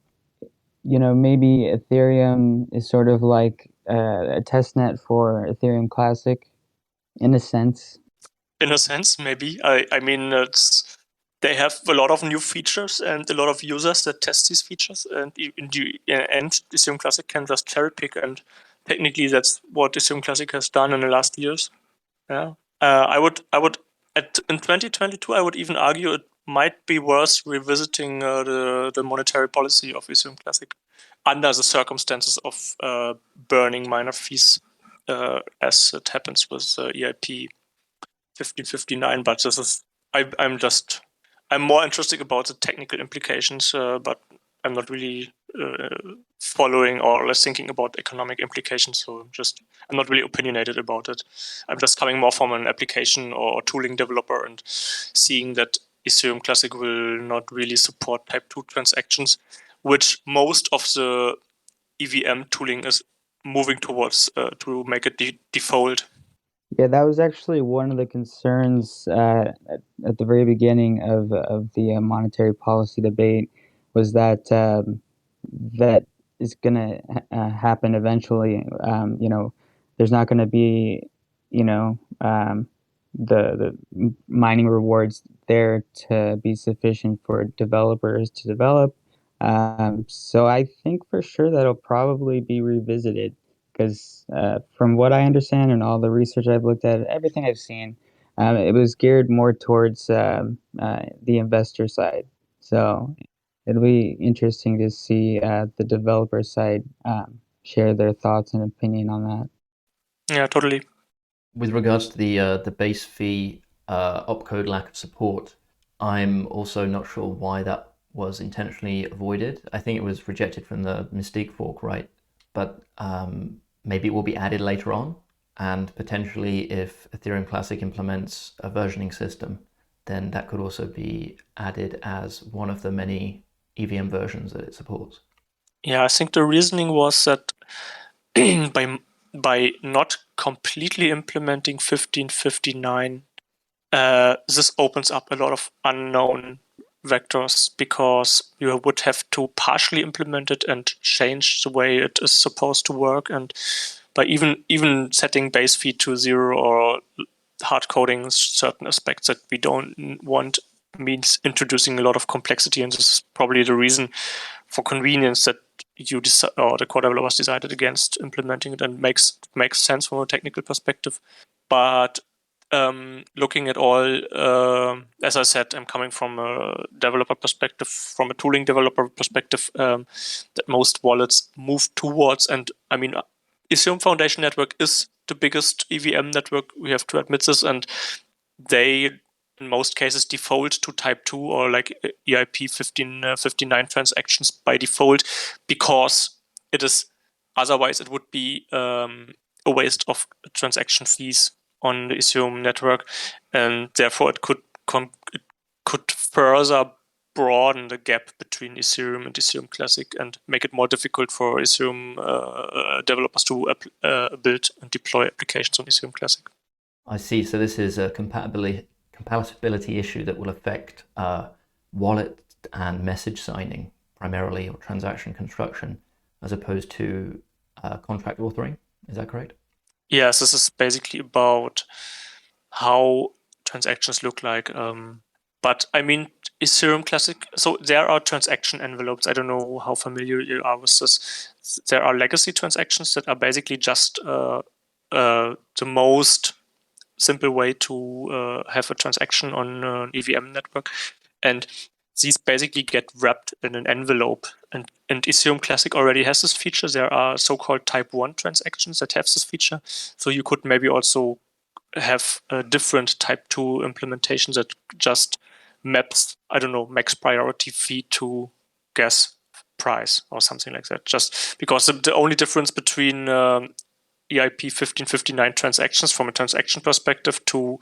maybe Ethereum is sort of like a testnet for Ethereum Classic, in a sense? In a sense, maybe. I mean, they have a lot of new features and a lot of users that test these features, and in the end, Ethereum Classic can just cherry pick, and technically that's what Ethereum Classic has done in the last years. Yeah, I would in 2022, I would even argue it might be worth revisiting the monetary policy of Ethereum Classic under the circumstances of burning minor fees, as it happens with EIP 1559. But this is I'm more interested about the technical implications, but I'm not really following or less thinking about economic implications. So I'm not really opinionated about it. I'm just coming more from an application or tooling developer and seeing that Ethereum Classic will not really support Type 2 transactions, which most of the EVM tooling is moving towards to make it default. Yeah, that was actually one of the concerns at the very beginning of the monetary policy debate, was that that is going to happen eventually. There's not going to be, the mining rewards there to be sufficient for developers to develop. So I think for sure that'll probably be revisited, because from what I understand and all the research I've looked at, everything I've seen, it was geared more towards the investor side. So it'll be interesting to see the developer side share their thoughts and opinion on that. Yeah, totally. With regards to the base fee opcode lack of support, I'm also not sure why that was intentionally avoided. I think it was rejected from the Mystique fork, right? But maybe it will be added later on, and potentially if Ethereum Classic implements a versioning system, then that could also be added as one of the many EVM versions that it supports. Yeah, I think the reasoning was that by not completely implementing 1559, this opens up a lot of unknown vectors, because you would have to partially implement it and change the way it is supposed to work, and by even setting base fee to 0 or hard coding certain aspects that we don't want means introducing a lot of complexity, and this is probably the reason for convenience that or the core developers decided against implementing it, and makes sense from a technical perspective. But looking at all, as I said, I'm coming from a developer perspective, from a tooling developer perspective, that most wallets move towards, and I mean, Ethereum Foundation Network is the biggest EVM network, we have to admit this, and they in most cases default to Type 2 or like EIP 1559 transactions by default, because it is otherwise it would be a waste of transaction fees on the Ethereum network, and therefore it could further broaden the gap between Ethereum and Ethereum Classic and make it more difficult for Ethereum developers to build and deploy applications on Ethereum Classic. I see. So this is a compatibility issue that will affect wallet and message signing primarily, or transaction construction, as opposed to contract authoring. Is that correct? Yes, this is basically about how transactions look like. But I mean, Ethereum Classic, so there are transaction envelopes. I don't know how familiar you are with this. There are legacy transactions that are basically just the most simple way to have a transaction on an EVM network. And these basically get wrapped in an envelope. And Ethereum Classic already has this feature. There are so-called Type 1 transactions that have this feature. So you could maybe also have a different Type 2 implementation that just maps, I don't know, max priority fee to gas price or something like that. Just because the only difference between EIP 1559 transactions from a transaction perspective to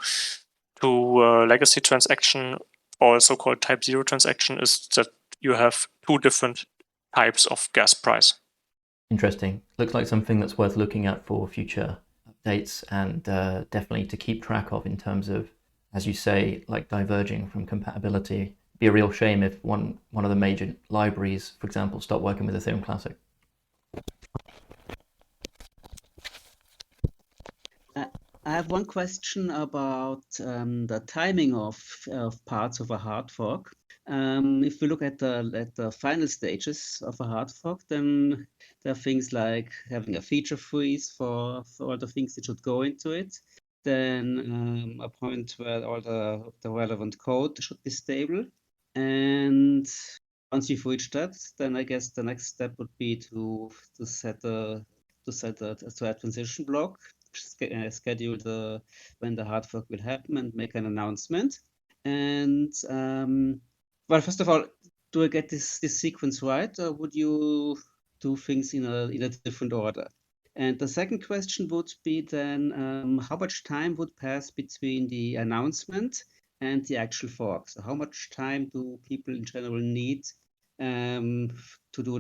legacy transaction or so-called Type 0 transaction is that you have two different types of gas price. Interesting. Looks like something that's worth looking at for future updates, and definitely to keep track of in terms of, as you say, like diverging from compatibility. It'd be a real shame if one of the major libraries, for example, stopped working with Ethereum Classic. I have one question about the timing of parts of a hard fork. If we look at the final stages of a hard fork, then there are things like having a feature freeze for all the things that should go into it. Then a point where all the relevant code should be stable. And once you've reached that, then I guess the next step would be to set a transition block, schedule when the hard fork will happen, and make an announcement. And well, first of all, do I get this sequence right, or would you do things in a different order? And the second question would be then, how much time would pass between the announcement and the actual fork? So how much time do people in general need to do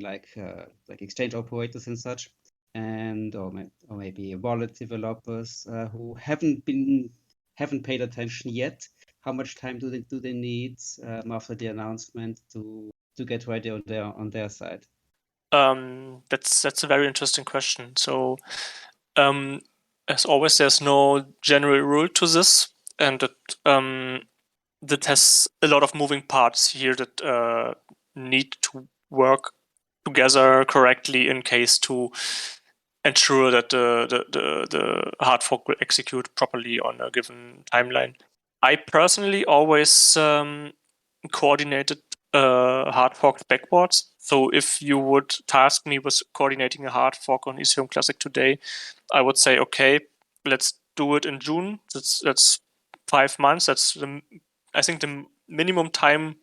like exchange operators and such, and or maybe wallet developers who haven't paid attention yet? How much time do they need after the announcement to get ready on their side? That's a very interesting question. So, as always, there's no general rule to this, and that has a lot of moving parts here that need to work together correctly in case to ensure that the hard fork will execute properly on a given timeline. I personally always coordinated hard forks backwards. So if you would task me with coordinating a hard fork on Ethereum Classic today, I would say, okay, let's do it in June. That's 5 months. That's I think the minimum time,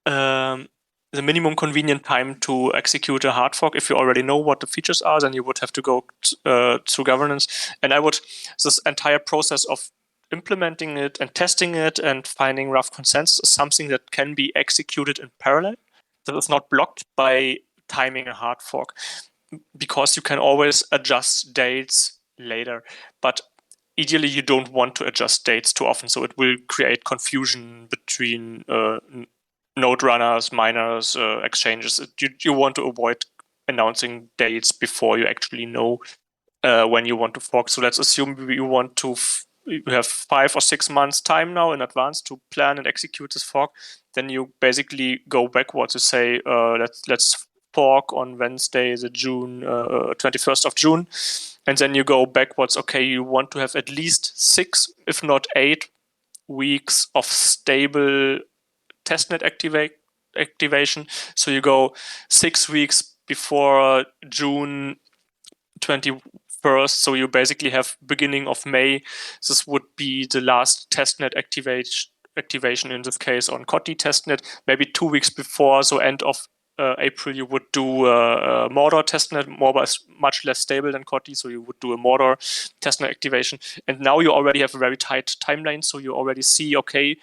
the minimum convenient time to execute a hard fork. If you already know what the features are, then you would have to go through governance. And this entire process of implementing it and testing it and finding rough consensus is something that can be executed in parallel. That is not blocked by timing a hard fork, because you can always adjust dates later. But ideally, you don't want to adjust dates too often, so it will create confusion between node runners, miners, exchanges. You want to avoid announcing dates before you actually know when you want to fork. So let's assume you want to you have 5 or 6 months time now in advance to plan and execute this fork. Then you basically go backwards to say, let's fork on Wednesday, the 21st of June. And then you go backwards. Okay, you want to have at least 6, if not 8 weeks of stable testnet activation. So you go 6 weeks before June 21st. So you basically have beginning of May. This would be the last testnet activation in this case on Kotti testnet. Maybe 2 weeks before, so end of April, you would do Mordor testnet. Mordor is much less stable than Kotti, so you would do a Mordor testnet activation. And now you already have a very tight timeline, so you already see, okay,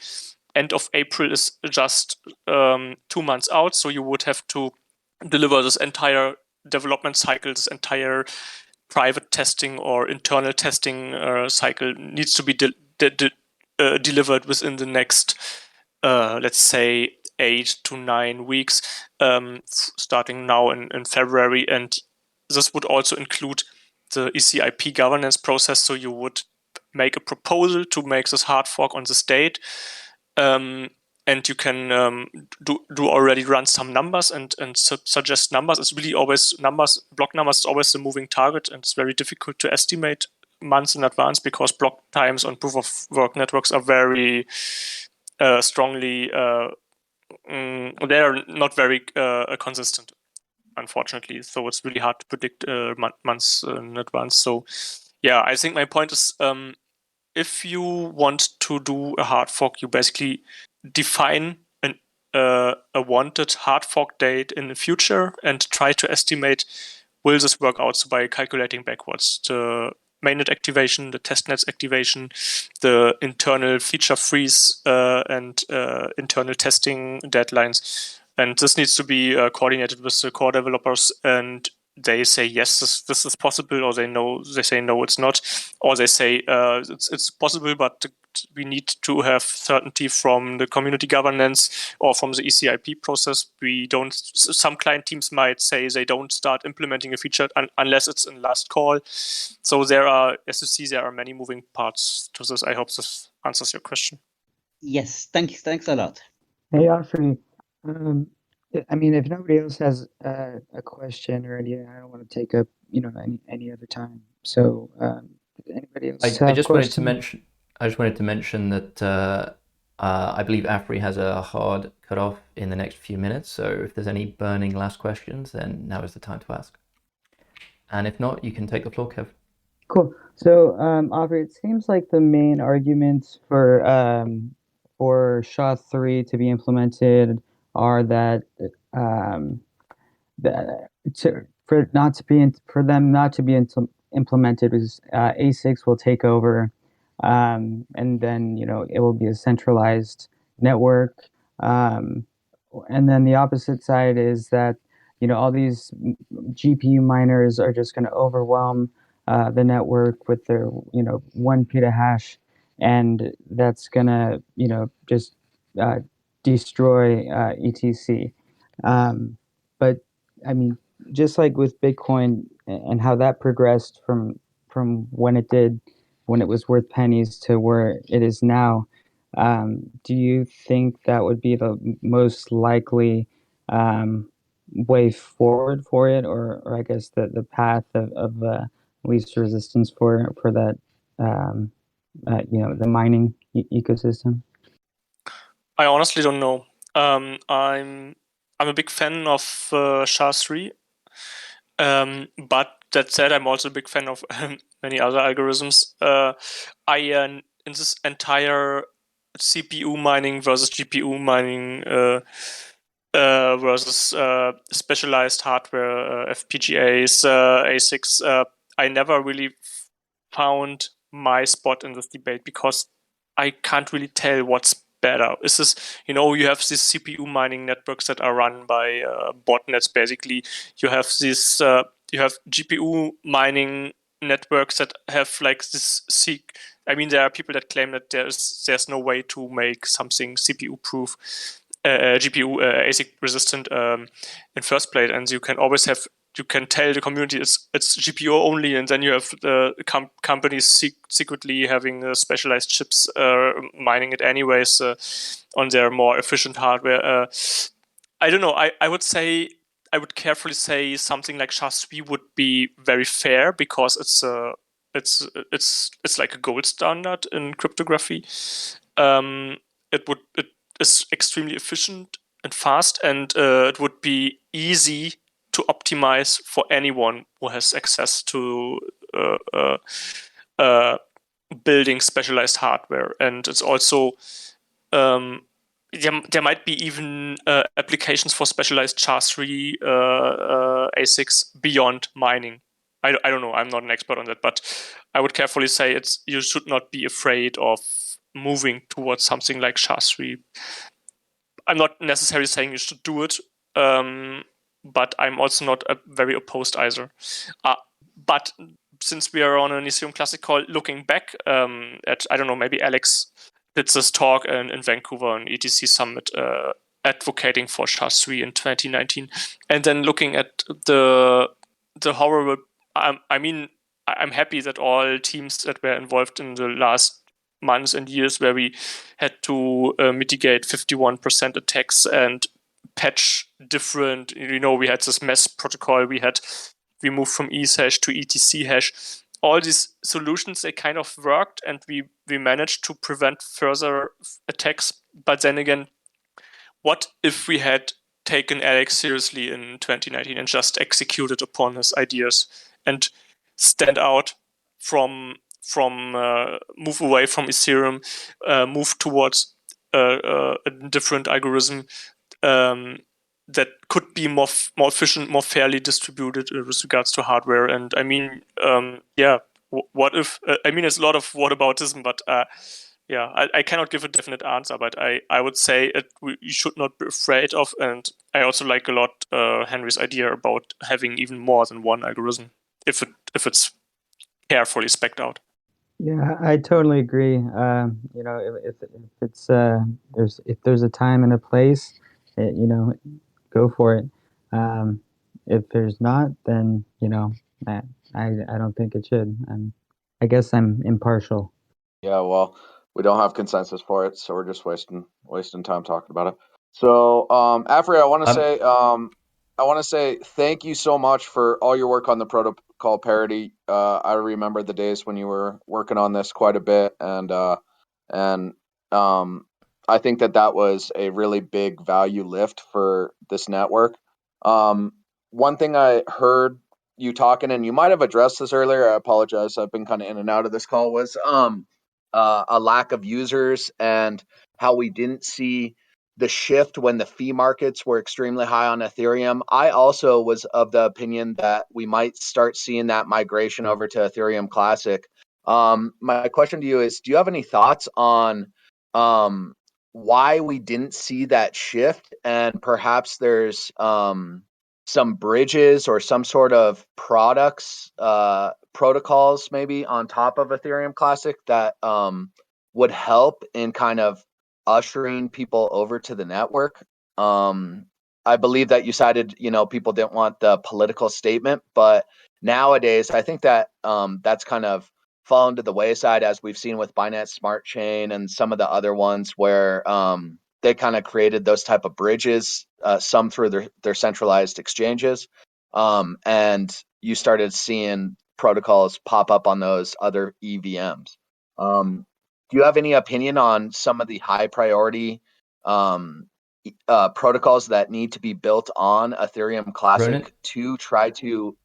end of April is just 2 months out, so you would have to deliver this entire development cycle, this entire private testing or internal testing cycle needs to be delivered within the next, let's say, 8 to 9 weeks, starting now in February. And this would also include the ECIP governance process. So you would make a proposal to make this hard fork on this date. And you can do already run some numbers and suggest numbers. It's really always block numbers is always the moving target, and it's very difficult to estimate months in advance because block times on proof of work networks are very strongly, they are not very consistent, unfortunately. So it's really hard to predict months in advance. So yeah, I think my point is, if you want to do a hard fork, you basically define a wanted hard fork date in the future and try to estimate, will this work out? So by calculating backwards the mainnet activation, the testnet's activation, the internal feature freeze and internal testing deadlines. And this needs to be coordinated with the core developers, and they say yes, this is possible, or they say no, it's not, or they say it's possible, but we need to have certainty from the community governance or from the ECIP process. Some client teams might say they don't start implementing a feature unless it's in last call. So as you see, there are many moving parts to this. I hope this answers your question. Yes, thanks a lot. Hey, Afri. I mean, if nobody else has a question or any, I don't want to take up, any other time. So, anybody else I have just wanted to questions? mention that I believe Afri has a hard cutoff in the next few minutes. So if there's any burning last questions, then now is the time to ask. And if not, you can take the floor, Kev. Cool. So, Aubrey, it seems like the main arguments for SHA-3 to be implemented are that for them not to be implemented is ASICs will take over, and then it will be a centralized network. And then the opposite side is that all these GPU miners are just going to overwhelm the network with their 1 petahash, and that's gonna just destroy ETC. But I mean, just like with Bitcoin and how that progressed from when it was worth pennies to where it is now, do you think that would be the most likely way forward for it, or I guess the path of least resistance for that the mining ecosystem? I honestly don't know. I'm a big fan of SHA-3, but that said, I'm also a big fan of many other algorithms. In this entire CPU mining versus GPU mining versus specialized hardware, FPGAs, ASICs, I never really found my spot in this debate because I can't really tell what's better. Is this, you have these CPU mining networks that are run by botnets. Basically, you have this, you have GPU mining networks that have like this I mean, there are people that claim that there's no way to make something CPU proof, GPU ASIC resistant in first place, and you can tell the community it's GPU only, and then you have the companies secretly having specialized chips mining it anyways on their more efficient hardware. I don't know. I would say I would carefully say something like SHA-3 would be very fair because it's like a gold standard in cryptography. It is extremely efficient and fast, and it would be easy to optimize for anyone who has access to building specialized hardware. And it's also there might be even applications for specialized SHA-3 ASICs beyond mining. I don't know. I'm not an expert on that, but I would carefully say you should not be afraid of moving towards something like SHA-3. I'm not necessarily saying you should do it, but I'm also not very opposed either. But since we are on an Ethereum Classic call, looking back at, I don't know, maybe Alex did this talk in Vancouver on ETC Summit advocating for SHA-3 in 2019. And then looking at the horrible, I mean, I'm happy that all teams that were involved in the last months and years where we had to mitigate 51% attacks and patch different, we had this mesh protocol, we moved from ETH to ETC hash. All these solutions, they kind of worked, and we managed to prevent further attacks. But then again, what if we had taken Alex seriously in 2019 and just executed upon his ideas and stand out from move away from Ethereum, move towards a different algorithm that could be more efficient, more fairly distributed with regards to hardware. And I mean, what if? I mean, there's a lot of whataboutism, but I cannot give a definite answer. But I would say you should not be afraid of. And I also like a lot Henry's idea about having even more than one algorithm if it's carefully spec'd out. Yeah, I totally agree. You know, if it's if there's a time and a place, you know, go for it. If there's not, then you know, I don't think it should. I guess I'm impartial. Yeah, well, we don't have consensus for it, so we're just wasting time talking about it. So, Afri, I want to say thank you so much for all your work on the protocol parity. I remember the days when you were working on this quite a bit, and I think that was a really big value lift for this network. One thing I heard you talking, and you might have addressed this earlier. I apologize. I've been kind of in and out of this call. Was a lack of users and how we didn't see the shift when the fee markets were extremely high on Ethereum. I also was of the opinion that we might start seeing that migration over to Ethereum Classic. My question to you is, do you have any thoughts on why we didn't see that shift? And perhaps there's some bridges or some sort of products, protocols maybe on top of Ethereum Classic that would help in kind of ushering people over to the network. I believe that you cited, you know, people didn't want the political statement, but nowadays I think that that's kind of fallen to the wayside, as we've seen with Binance Smart Chain and some of the other ones where they kind of created those type of bridges, some through their centralized exchanges, and you started seeing protocols pop up on those other EVMs. Do you have any opinion on some of the high priority protocols that need to be built on Ethereum Classic Ronan? to try to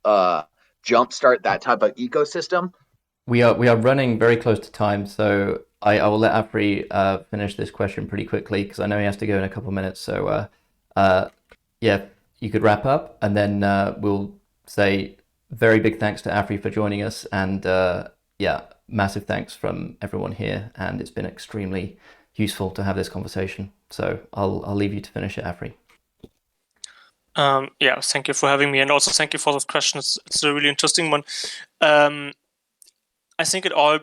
jumpstart that type of ecosystem? We are running very close to time, so I will let Afri finish this question pretty quickly because I know he has to go in a couple of minutes. So yeah, you could wrap up, and then we'll say very big thanks to Afri for joining us, and yeah, massive thanks from everyone here, and it's been extremely useful to have this conversation. So I'll leave you to finish it, Afri. Yeah, thank you for having me, and also thank you for those questions. It's a really interesting one. I think it all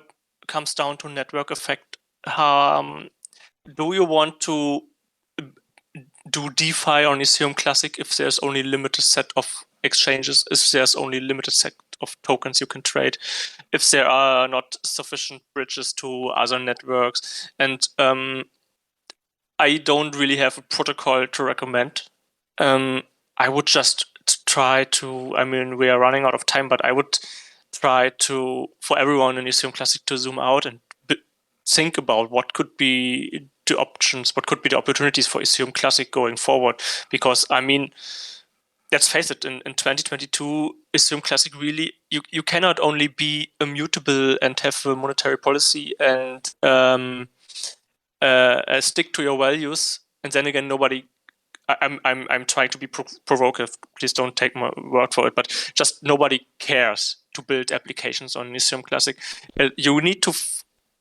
comes down to network effect. Do you want to do DeFi on Ethereum Classic if there's only limited set of exchanges, if there's only limited set of tokens you can trade, if there are not sufficient bridges to other networks? And I don't really have a protocol to recommend. I would just try to, I mean, we are running out of time, but I would try to, for everyone in Ethereum Classic, to zoom out and think about what could be the options, what could be the opportunities for Ethereum Classic going forward. Because, I mean, let's face it, in 2022, Ethereum Classic really, you cannot only be immutable and have a monetary policy and stick to your values, and then again, nobody. I'm trying to be provocative. Please don't take my word for it, but just nobody cares to build applications on Ethereum Classic. You need to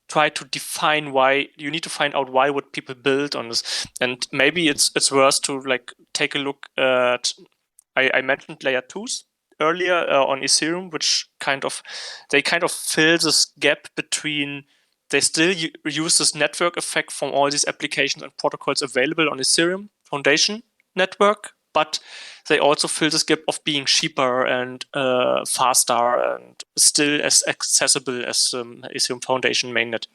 try to define why. You need to find out why would people build on this, and maybe it's worth to like take a look at. I mentioned layer 2s earlier on Ethereum, which kind of fill this gap between. They still use this network effect from all these applications and protocols available on Ethereum Foundation network, but they also fill this gap of being cheaper and faster and still as accessible as Ethereum Foundation mainnet.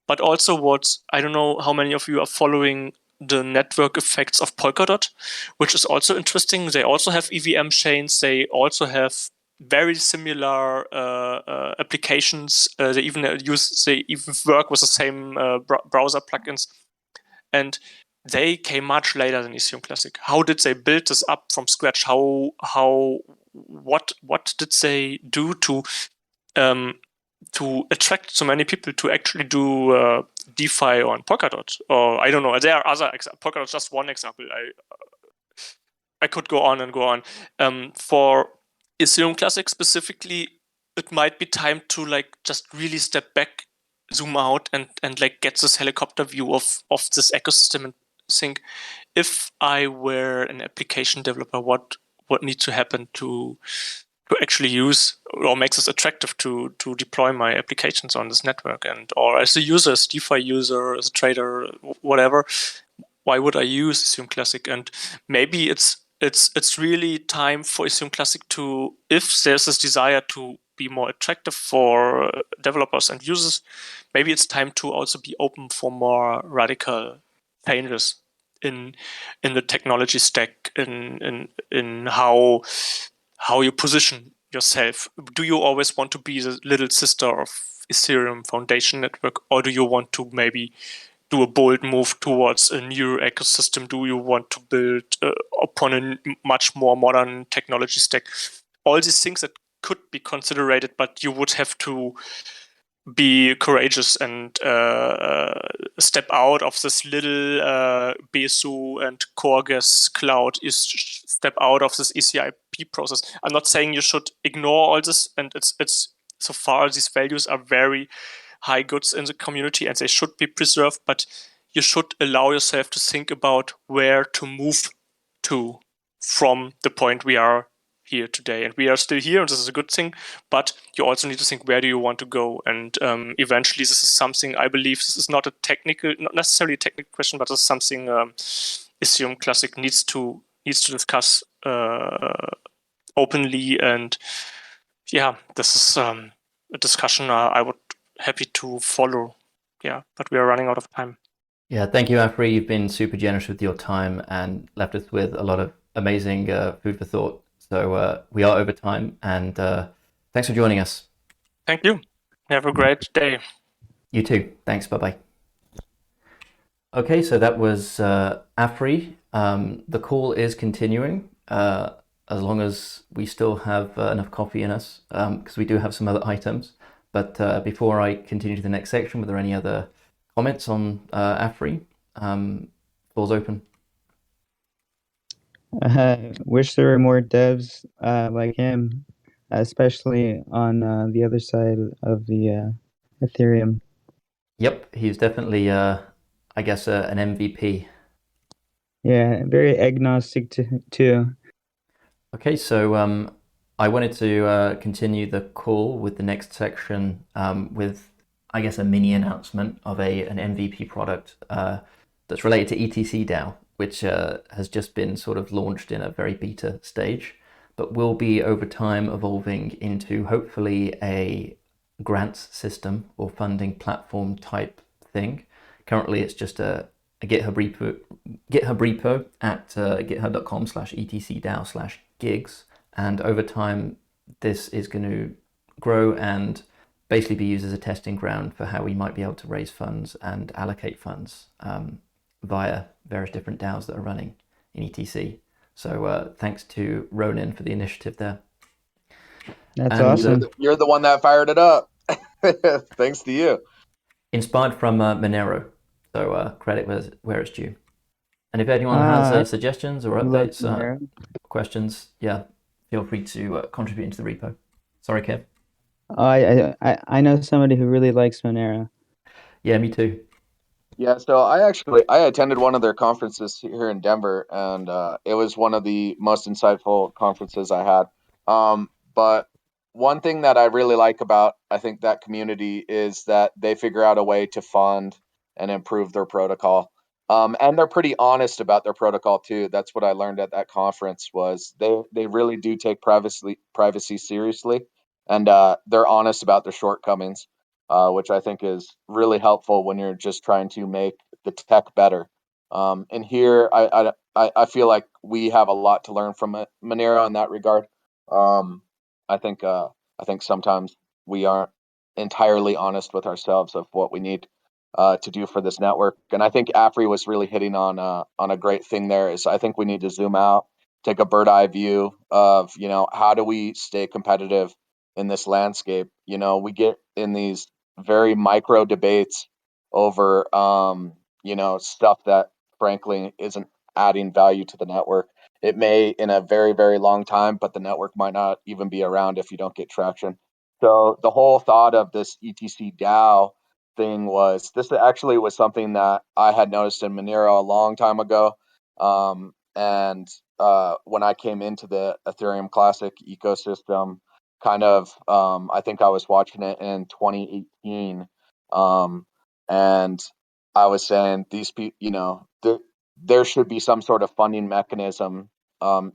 But also I don't know how many of you are following the network effects of Polkadot, which is also interesting. They also have EVM chains. They also have very similar applications. They even work with the same browser plugins, and they came much later than Ethereum Classic. How did they build this up from scratch? What did they do to attract so many people to actually do DeFi on Polkadot? Or I don't know. There are other Polkadot is just one example. I could go on and go on. For Ethereum Classic specifically, it might be time to like just really step back, zoom out, and like get this helicopter view of this ecosystem and think, if I were an application developer, what needs to happen to actually use or makes it attractive to deploy my applications on this network, and or as a user, as a DeFi user, as a trader, whatever. Why would I use Ethereum Classic? And maybe it's really time for Ethereum Classic to, if there's this desire to be more attractive for developers and users, maybe it's time to also be open for more radical changes in the technology stack, in how you position yourself. Do you always want to be the little sister of Ethereum Foundation Network, or do you want to maybe do a bold move towards a new ecosystem? Do you want to build upon a much more modern technology stack? All these things that could be considered, but you would have to be courageous and step out of this little BSU and core gas cloud, is step out of this ECIP process. I'm not saying you should ignore all this, and it's so far these values are very high goods in the community and they should be preserved, but you should allow yourself to think about where to move to from the point we are here today. And we are still here, and this is a good thing, but you also need to think, where do you want to go? And eventually this is something, I believe, this is not necessarily a technical question, but it's something Ethereum Classic needs to discuss openly. And yeah, this is a discussion I would happy to follow. Yeah, but we are running out of time. Yeah, thank you, Afri. You've been super generous with your time and left us with a lot of amazing food for thought. So we are over time, and thanks for joining us. Thank you. Have a great day. You too. Thanks. Bye-bye. Okay, so that was Afri. The call is continuing as long as we still have enough coffee in us, because we do have some other items. But before I continue to the next section, were there any other comments on Afri? Floor's open. Wish there were more devs like him, especially on the other side of the Ethereum. Yep, he's definitely, I guess, an MVP. Yeah, very agnostic too. Okay, so I wanted to continue the call with the next section with, I guess, a mini announcement of an MVP product that's related to ETCDAO, which has just been sort of launched in a very beta stage, but will be over time evolving into hopefully a grants system or funding platform type thing. Currently, it's just a GitHub repo at github.com/etcdao/gigs. And over time, this is going to grow and basically be used as a testing ground for how we might be able to raise funds and allocate funds via various different DAOs that are running in ETC. So thanks to Ronin for the initiative there. That's awesome. You're the one that fired it up. Thanks to you. Inspired from Monero. So credit where it's due. And if anyone has suggestions or updates, questions, yeah, feel free to contribute into the repo. Sorry, Kev. I know somebody who really likes Monero. Yeah, me too. Yeah, so I attended one of their conferences here in Denver, and it was one of the most insightful conferences I had. But one thing that I really like about, I think, that community is that they figure out a way to fund and improve their protocol. And they're pretty honest about their protocol too. That's what I learned at that conference, was they really do take privacy seriously, and they're honest about their shortcomings, which I think is really helpful when you're just trying to make the tech better. And here, I feel like we have a lot to learn from Monero in that regard. I think sometimes we aren't entirely honest with ourselves of what we need to do for this network. And I think Afri was really hitting on a great thing there. Is I think we need to zoom out, take a bird eye view of, how do we stay competitive in this landscape? We get in these very micro debates over stuff that frankly isn't adding value to the network. It may in a very, very long time, but the network might not even be around if you don't get traction. So the whole thought of this ETCDAO thing was, this actually was something that I had noticed in Monero a long time ago. and when I came into the Ethereum Classic ecosystem, kind of, I think I was watching it in 2018, and I was saying these people, there should be some sort of funding mechanism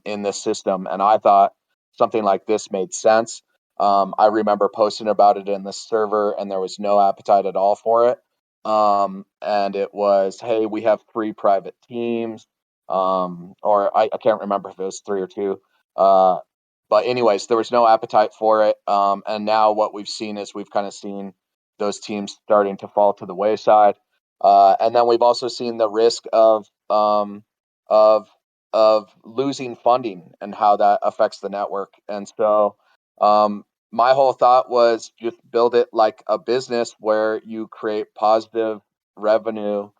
in this system, and I thought something like this made sense. I remember posting about it in the server, and there was no appetite at all for it. And it was, hey, we have 3 private teams, or I can't remember if it was 3 or 2. But anyways, there was no appetite for it. And now what we've seen is we've kind of seen those teams starting to fall to the wayside. And then we've also seen the risk of losing funding and how that affects the network. And so my whole thought was just build it like a business where you create positive revenue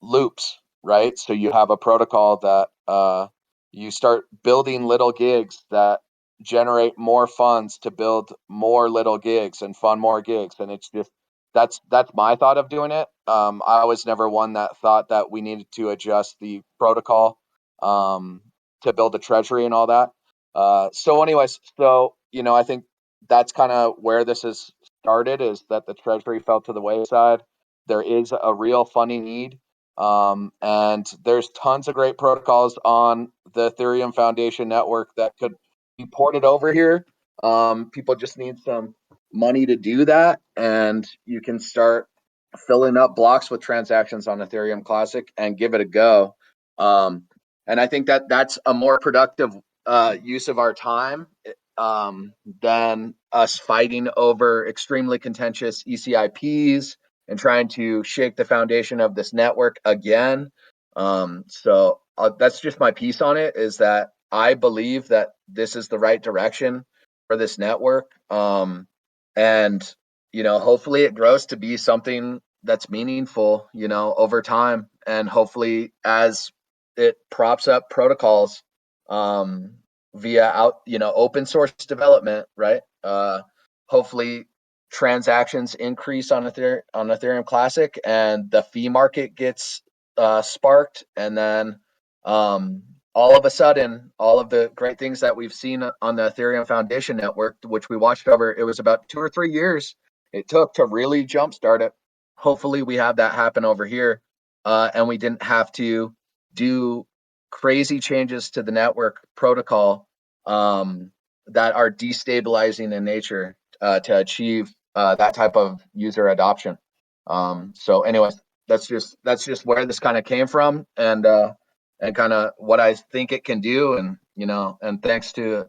loops, right? So you have a protocol that you start building little gigs that generate more funds to build more little gigs and fund more gigs. And it's just, that's my thought of doing it. I was never one that thought that we needed to adjust the protocol to build a treasury and all that. So anyways, I think that's kind of where this has started, is that the treasury fell to the wayside. There is a real funding need. And there's tons of great protocols on the Ethereum Foundation network that could be ported over here. People just need some money to do that, and you can start filling up blocks with transactions on Ethereum Classic and give it a go. And I think that that's a more productive use of our time than us fighting over extremely contentious ECIPs and trying to shake the foundation of this network again. So that's just my piece on it, is that I believe that this is the right direction for this network. And, hopefully it grows to be something that's meaningful, over time. And hopefully as it props up protocols via open source development, right? Hopefully transactions increase on Ethereum Classic, and the fee market gets sparked, and then all of a sudden, all of the great things that we've seen on the Ethereum Foundation network, which we watched over, it was about 2 or 3 years it took to really jumpstart it. Hopefully we have that happen over here, and we didn't have to do crazy changes to the network protocol that are destabilizing in nature to achieve that type of user adoption. So anyways, that's just where this kind of came from, and kind of what I think it can do. And, and thanks to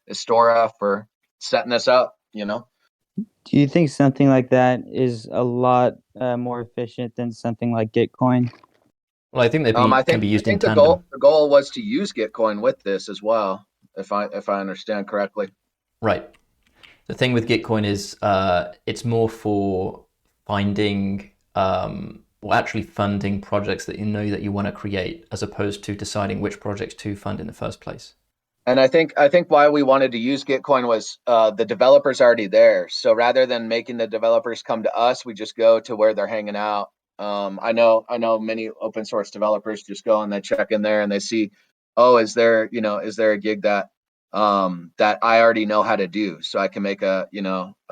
Istora for setting this up, Do you think something like that is a lot more efficient than something like Gitcoin? Well, I think they can be used in the tandem. The goal was to use Gitcoin with this as well, if I understand correctly. Right. The thing with Gitcoin is it's more for finding actually funding projects that that you want to create, as opposed to deciding which projects to fund in the first place. And I think why we wanted to use Gitcoin was the developers already there. So rather than making the developers come to us, we just go to where they're hanging out. I know many open source developers just go and they check in there and they see, oh, is there a gig that that I already know how to do, so I can make a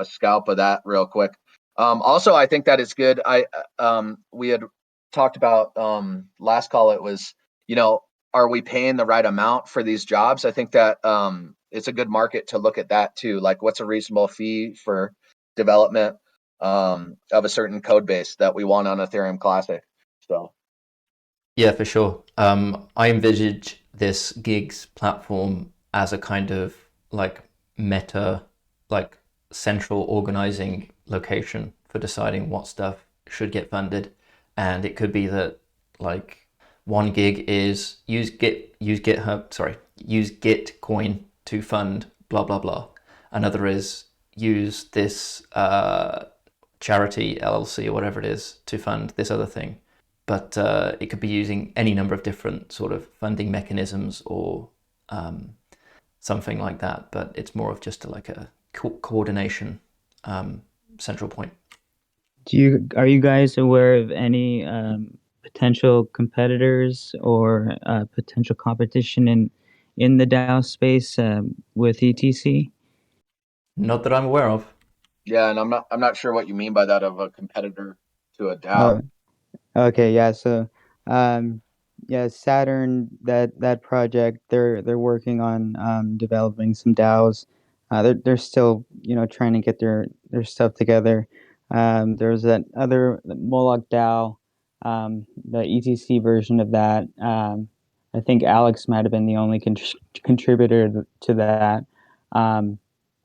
scalp of that real quick. Also, I think that it's good. We had talked about last call. It was, are we paying the right amount for these jobs? I think that it's a good market to look at that too. Like, what's a reasonable fee for development of a certain code base that we want on Ethereum Classic? So, yeah, for sure. I envisage this gigs platform as a kind of like meta, like central organizing location for deciding what stuff should get funded. And it could be that like one gig is use Gitcoin to fund blah blah blah. Another is use this charity LLC or whatever it is to fund this other thing. But it could be using any number of different sort of funding mechanisms or something like that. But it's more of just like a coordination central point. Are you guys aware of any potential competitors or potential competition in the DAO space with ETC? Not that I'm aware of. Yeah, and I'm not sure what you mean by that, of a competitor to a DAO. Okay, yeah. So, yeah, Saturn, that project, they're working on developing some DAOs. They're still, trying to get their stuff together. There's that other Moloch DAO, the ETC version of that. I think Alex might have been the only contributor to that.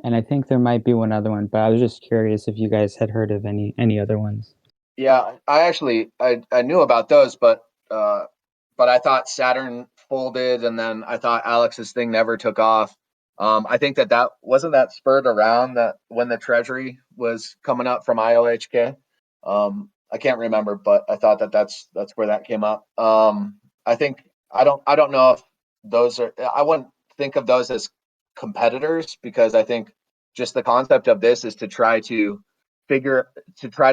And I think there might be one other one, but I was just curious if you guys had heard of any other ones. Yeah, I knew about those, but I thought Saturn folded, and then I thought Alex's thing never took off. I think that wasn't that spurred around that when the Treasury was coming up from IOHK. I can't remember, but I thought that's where that came up. I think I don't know if those are. I wouldn't think of those as competitors, because I think just the concept of this is to try to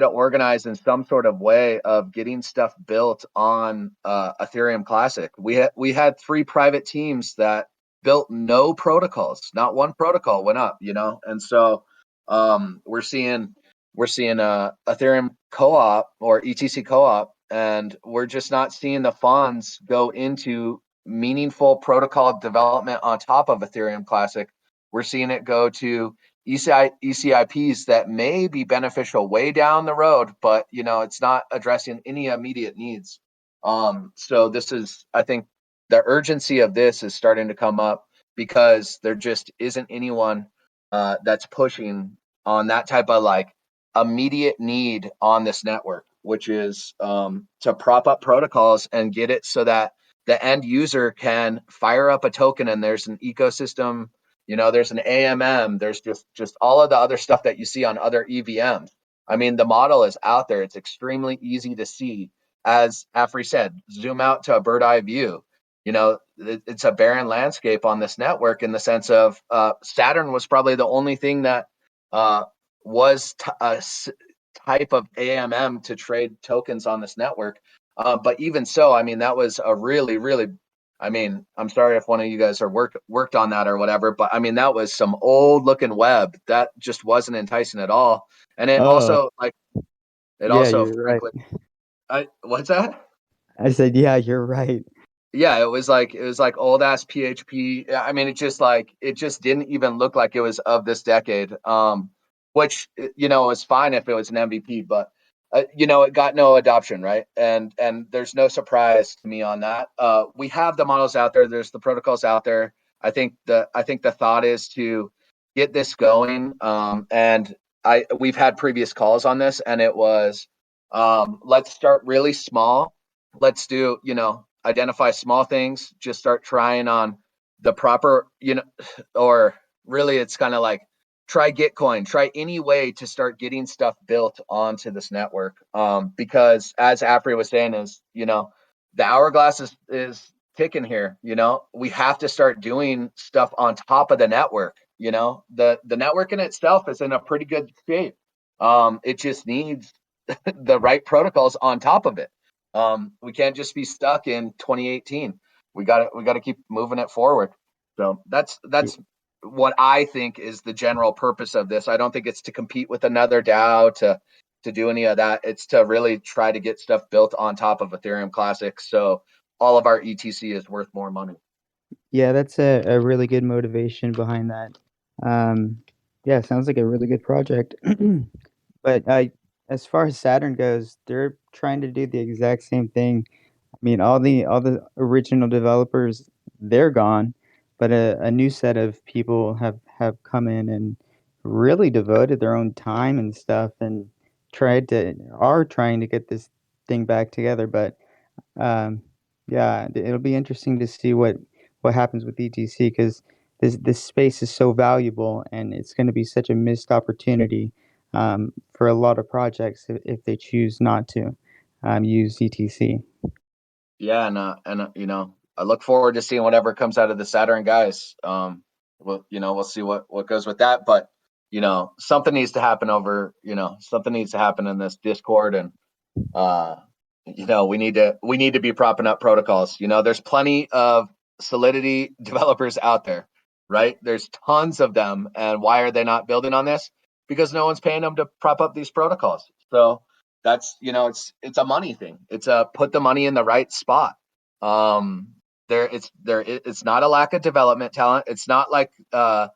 organize in some sort of way of getting stuff built on Ethereum Classic. We had 3 private teams that built no protocols. Not one protocol went up, and so we're seeing Ethereum co-op or ETC co-op, and we're just not seeing the funds go into meaningful protocol development on top of Ethereum Classic. We're seeing it go to ECIPs that may be beneficial way down the road, but it's not addressing any immediate needs. So this is, I think, the urgency of this is starting to come up because there just isn't anyone that's pushing on that type of immediate need on this network, which is to prop up protocols and get it so that the end user can fire up a token and there's an ecosystem. There's an AMM, there's just all of the other stuff that you see on other EVMs. I mean, the model is out there. It's extremely easy to see. As Afri said, zoom out to a bird eye view. It's a barren landscape on this network in the sense of Saturn was probably the only thing that was a type of AMM to trade tokens on this network. But even so, I mean, that was a really, really, I mean, I'm sorry if one of you guys are worked on that or whatever, but I mean, that was some old looking web that just wasn't enticing at all. And it also you're right. What's that? I said, yeah, you're right. Yeah, it was like old ass PHP. I mean, it just didn't even look like it was of this decade. Which was fine if it was an MVP, but it got no adoption, right? And there's no surprise to me on that. We have the models out there. There's the protocols out there. I think the thought is to get this going. And we've had previous calls on this, and it was let's start really small. Let's do identify small things. Just start trying on the proper or really it's kind of like try Gitcoin, try any way to start getting stuff built onto this network. Because as Afri was saying is, the hourglass is ticking here. We have to start doing stuff on top of the network. The network in itself is in a pretty good shape. It just needs the right protocols on top of it. We can't just be stuck in 2018. We got to keep moving it forward. So that's what I think is the general purpose of this. I don't think it's to compete with another DAO to do any of that. It's to really try to get stuff built on top of Ethereum Classic, so all of our ETC is worth more money. Yeah, that's a really good motivation behind that. Yeah, sounds like a really good project. But as far as Saturn goes, they're trying to do the exact same thing. I mean, all the original developers, they're gone, but a new set of people have come in and really devoted their own time and stuff and are trying to get this thing back together. But yeah, it'll be interesting to see what happens with ETC because this space is so valuable and it's going to be such a missed opportunity for a lot of projects if they choose not to use ETC. Yeah, and I look forward to seeing whatever comes out of the Saturn guys. We'll see what goes with that, but something needs to happen something needs to happen in this Discord, and we need to be propping up protocols. There's plenty of Solidity developers out there, right? There's tons of them, and why are they not building on this? Because no one's paying them to prop up these protocols. So that's it's a money thing. It's a put the money in the right spot. It's not a lack of development talent. It's not like the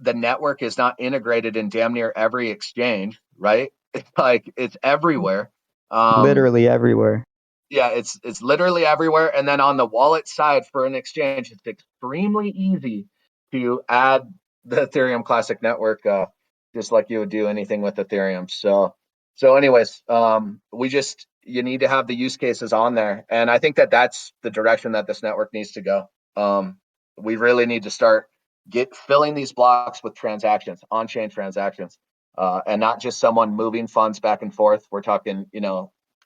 network is not integrated in damn near every exchange, right? It's like it's everywhere. Literally everywhere. Yeah, it's literally everywhere. And then on the wallet side for an exchange, it's extremely easy to add the Ethereum Classic Network, just like you would do anything with Ethereum. So anyways, you need to have the use cases on there, and I think that's the direction that this network needs to go. We really need to start filling these blocks with transactions, on-chain transactions, and not just someone moving funds back and forth. We're talking,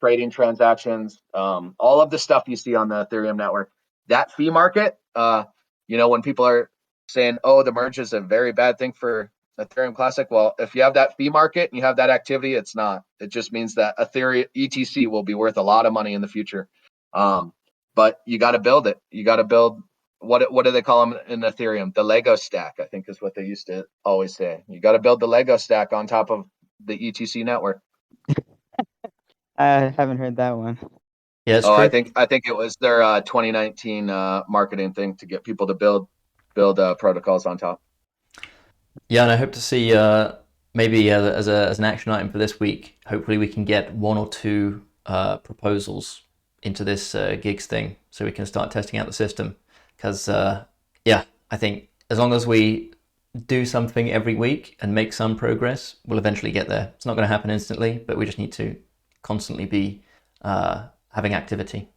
trading transactions, all of the stuff you see on the Ethereum network. That fee market, when people are saying, oh, the merge is a very bad thing for Ethereum Classic. Well, if you have that fee market and you have that activity, it's not. It just means that Ethereum ETC will be worth a lot of money in the future. But you got to build it. You got to build, what do they call them in Ethereum? The Lego stack, I think is what they used to always say. You got to build the Lego stack on top of the ETC network. I haven't heard that one. Yeah, it's true. I think it was their 2019 marketing thing to get people to build protocols on top. Yeah, and I hope to see maybe as an action item for this week, hopefully we can get 1 or 2 proposals into this gigs thing so we can start testing out the system. Because I think as long as we do something every week and make some progress, we'll eventually get there. It's not going to happen instantly, but we just need to constantly be having activity.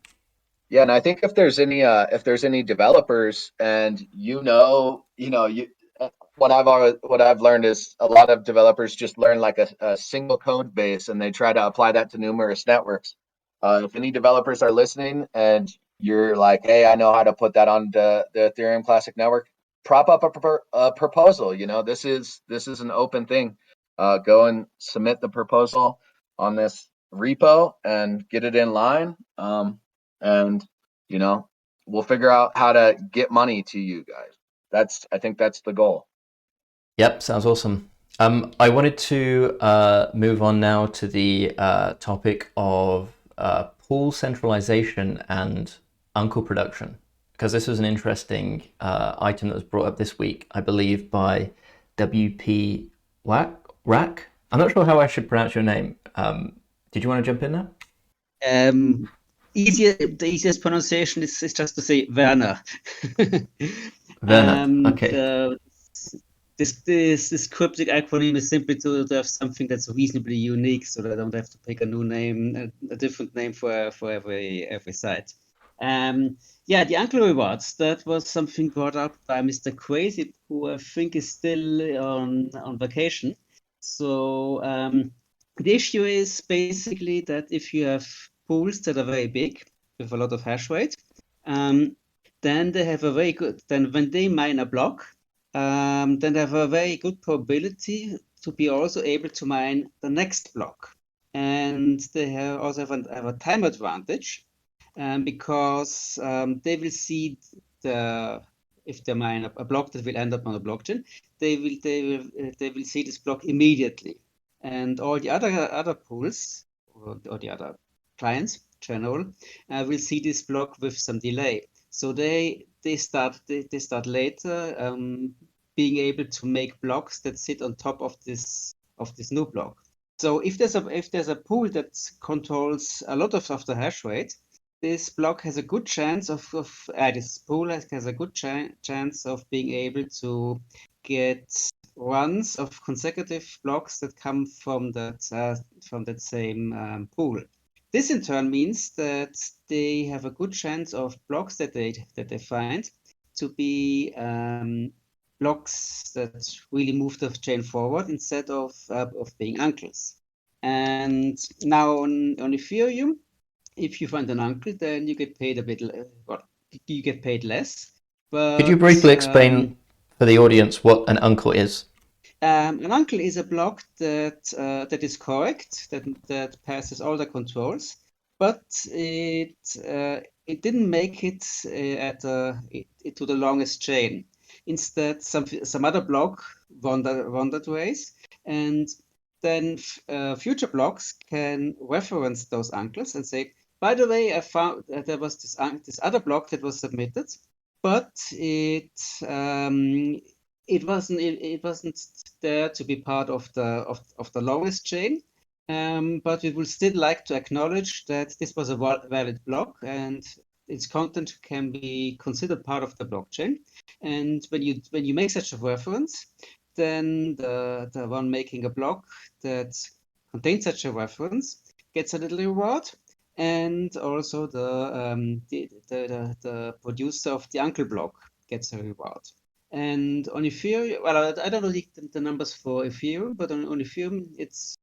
Yeah, and I think if there's any developers, and what I've learned is a lot of developers just learn like a single code base and they try to apply that to numerous networks. If any developers are listening and you're like, hey, I know how to put that on the Ethereum Classic Network, prop up a proposal. This is an open thing. Go and submit the proposal on this repo and get it in line. And we'll figure out how to get money to you guys. I think that's the goal. Yep, sounds awesome. I wanted to move on now to the topic of pool centralization and uncle production, because this was an interesting item that was brought up this week, I believe, by WP Rack. I'm not sure how I should pronounce your name. Did you want to jump in there? The easiest pronunciation is just to say Werner. Werner, okay. This cryptic acronym is simply to have something that's reasonably unique, so that I don't have to pick a new name, a different name for every site. The uncle rewards, that was something brought up by Mr. Crazy, who I think is still on vacation. So the issue is basically that if you have pools that are very big with a lot of hash rate, then they have then when they mine a block, then they have a very good probability to be also able to mine the next block. And they also have a time advantage, because they will see if they mine a block that will end up on a blockchain, they will see this block immediately. And all the other pools or the other clients, general, will see this block with some delay. So they start later being able to make blocks that sit on top of this new block. So if there's a pool that controls a lot of the hash rate, this block has a good chance this pool has a good chance of being able to get runs of consecutive blocks that come from that same pool. This in turn means that they have a good chance of blocks that they find to be blocks that really move the chain forward instead of being uncles. And now on Ethereum, if you find an uncle, then you get paid you get paid less. But, could you briefly explain for the audience what an uncle is? An uncle is a block that is correct, that passes all the controls, but it didn't make it to the longest chain. Instead, some other block won that race, and then future blocks can reference those uncles and say, by the way, I found that there was this other block that was submitted, but it wasn't there to be part of the longest chain. But we would still like to acknowledge that this was a valid block and its content can be considered part of the blockchain. And when you make such a reference, then the one making a block that contains such a reference gets a little reward, and also the producer of the uncle block gets a reward. And on Ethereum, well, I don't know the numbers for Ethereum, but on Ethereum, it's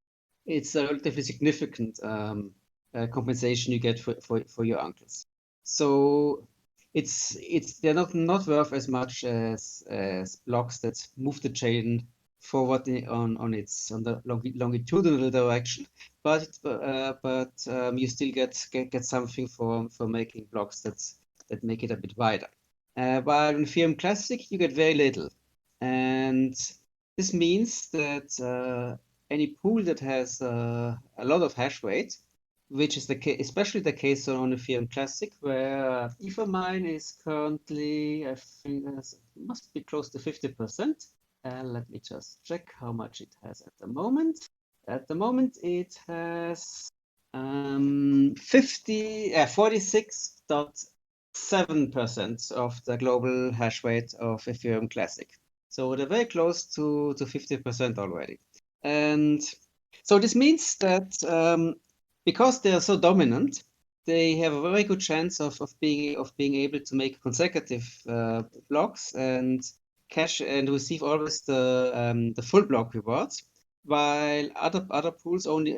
a relatively significant compensation you get for your uncles. So they're not worth as much as blocks that move the chain forward on the longitudinal direction, but you still get something for making blocks that make it a bit wider. While in Ethereum Classic you get very little, and this means that any pool that has a lot of hash rate, which is especially the case on Ethereum Classic, where Ethermine is currently, I think, must be close to 50%. Let me just check how much it has at the moment. At the moment, it has 46.7% of the global hash rate of Ethereum Classic. So they're very close to 50% already. And so this means that because they are so dominant, they have a very good chance of being able to make consecutive blocks and cash and receive always the full block rewards, while other pools only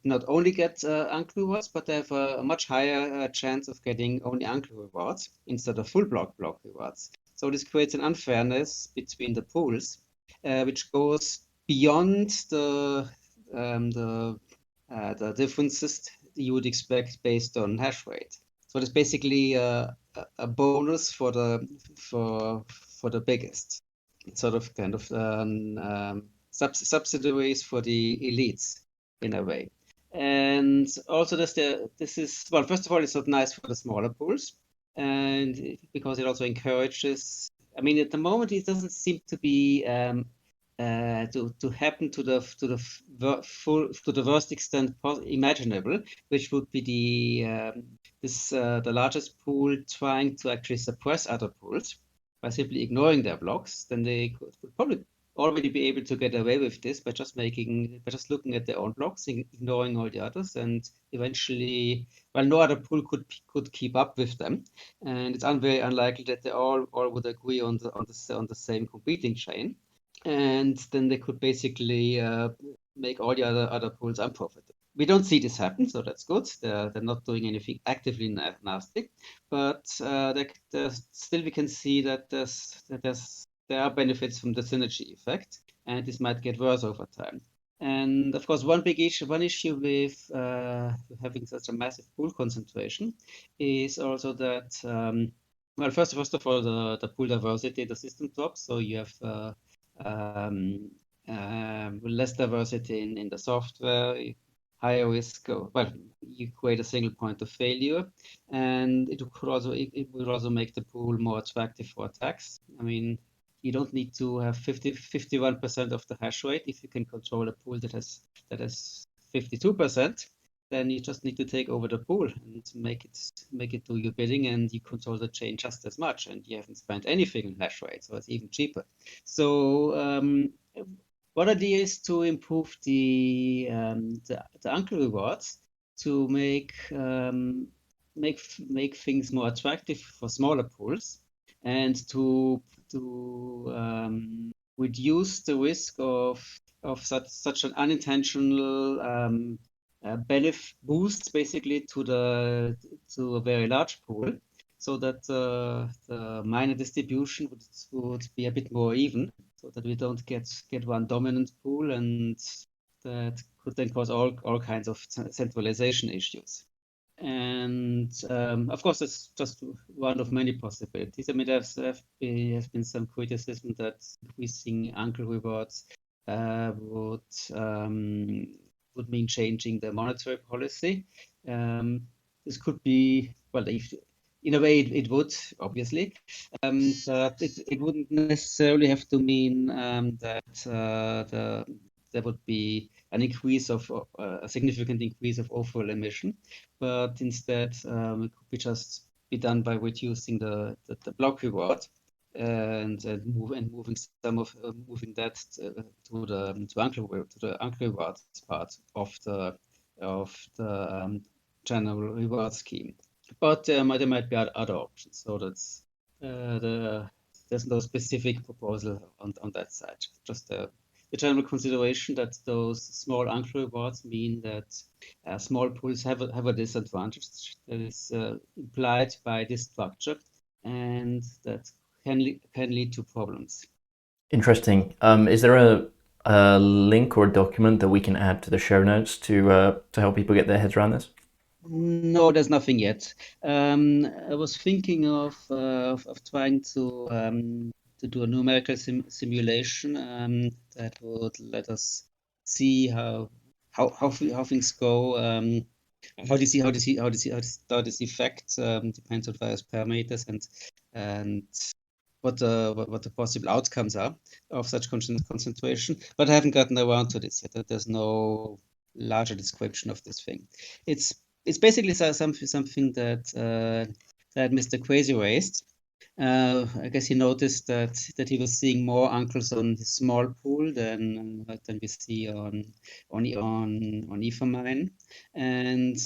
not only get uncle rewards, but they have a much higher chance of getting only uncle rewards instead of full block rewards. So this creates an unfairness between the pools, which goes beyond the differences you would expect based on hash rate. So it's basically a bonus for the biggest. It's sort of kind of subsidiaries for the elites in a way. And also first of all, it's not nice for the smaller pools, and because it also encourages. I mean, at the moment, it doesn't seem to be to happen to the worst extent imaginable, which would be the largest pool trying to actually suppress other pools by simply ignoring their blocks. Then they could probably already be able to get away with this by just looking at their own blocks, ignoring all the others, and eventually, well, no other pool could keep up with them, and it's very unlikely that they all would agree on the same competing chain. And then they could basically make all the other pools unprofitable. We don't see this happen, so that's good. They're not doing anything actively nasty, but still we can see that there are benefits from the synergy effect, and this might get worse over time. And of course, one issue with having such a massive pool concentration is also that, first of all, the pool diversity, the system drops, so you have less diversity in the software, higher risk. You create a single point of failure, and it will also make the pool more attractive for attacks. I mean, you don't need to have 51% of the hash rate if you can control a pool that has 52%. Then you just need to take over the pool and make it do your bidding, and you control the chain just as much, and you haven't spent anything in hash rate, so it's even cheaper. So one idea is to improve the uncle rewards to make things more attractive for smaller pools, and to reduce the risk of such an unintentional benefit boost basically to a very large pool, so that the minor distribution would be a bit more even, so that we don't get one dominant pool and that could then cause all kinds of centralization issues. And of course, that's just one of many possibilities. I mean, there has been some criticism that increasing uncle rewards would mean changing the monetary policy. This could be, well, in a way it would, obviously, but it wouldn't necessarily have to mean that there would be an increase of a significant increase of overall emission, but instead it could be just be done by reducing the block reward and moving that to the uncle rewards part of the general reward scheme. But there might be other options. So that's there's no specific proposal on that side. Just the general consideration that those small uncle rewards mean that small pools have a disadvantage that is implied by this structure, and that can lead to problems. Interesting. Is there a link or a document that we can add to the show notes to help people get their heads around this? No, there's nothing yet. I was thinking of trying to do a numerical simulation that would let us see how things go. How this effect depends on various parameters and what the possible outcomes are of such concentration. But I haven't gotten around to this yet. There's no larger description of this thing. It's basically something that Mr. Crazy raised. I guess he noticed that he was seeing more uncles on his small pool than we see on Ethermine, and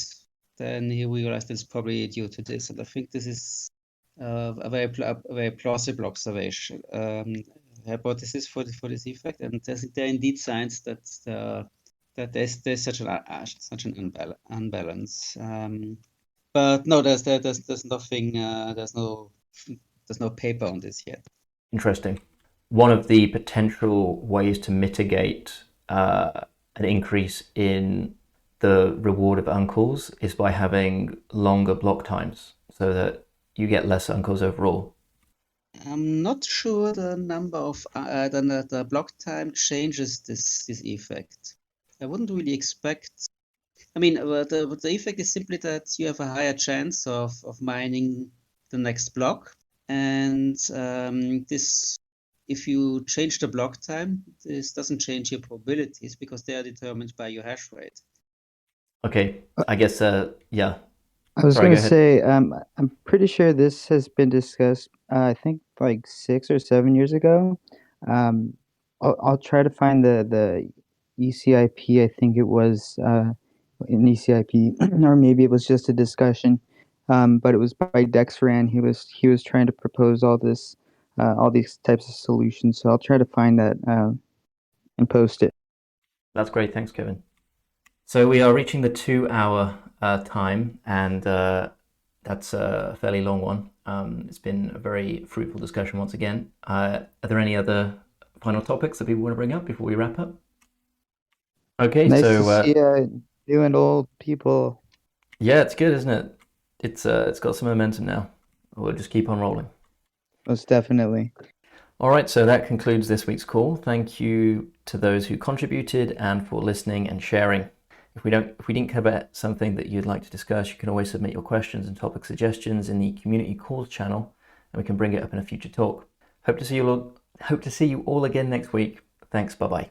then he realized it's probably due to this. And I think this is a very plausible observation hypothesis for this effect. And there are indeed signs that there's such an unbalance. But no, there's nothing. There's no paper on this yet. Interesting. One of the potential ways to mitigate an increase in the reward of uncles is by having longer block times, so that you get less uncles overall. I'm not sure the number of the block time changes this effect. I wouldn't really expect. I mean, the effect is simply that you have a higher chance of mining the next block, and this, if you change the block time, this doesn't change your probabilities because they are determined by your hash rate. Okay, I guess yeah. I was Sorry, going go to ahead. say, I'm pretty sure this has been discussed, I think like 6 or 7 years ago. I'll try to find the ECIP. I think it was an ECIP, or maybe it was just a discussion. But it was by Dexran. He was trying to propose all these types of solutions. So I'll try to find that and post it. That's great. Thanks, Kevin. So we are reaching the 2-hour time, and that's a fairly long one. It's been a very fruitful discussion once again. Are there any other final topics that people want to bring up before we wrap up? Okay, Nice so to see new and old people. yeah, it's good, isn't it? It's got some momentum now. We'll just keep on rolling. Most definitely. All right, so that concludes this week's call. Thank you to those who contributed and for listening and sharing. If we didn't cover something that you'd like to discuss, you can always submit your questions and topic suggestions in the community calls channel, and we can bring it up in a future talk. Hope to see you all again next week. Thanks. Bye bye.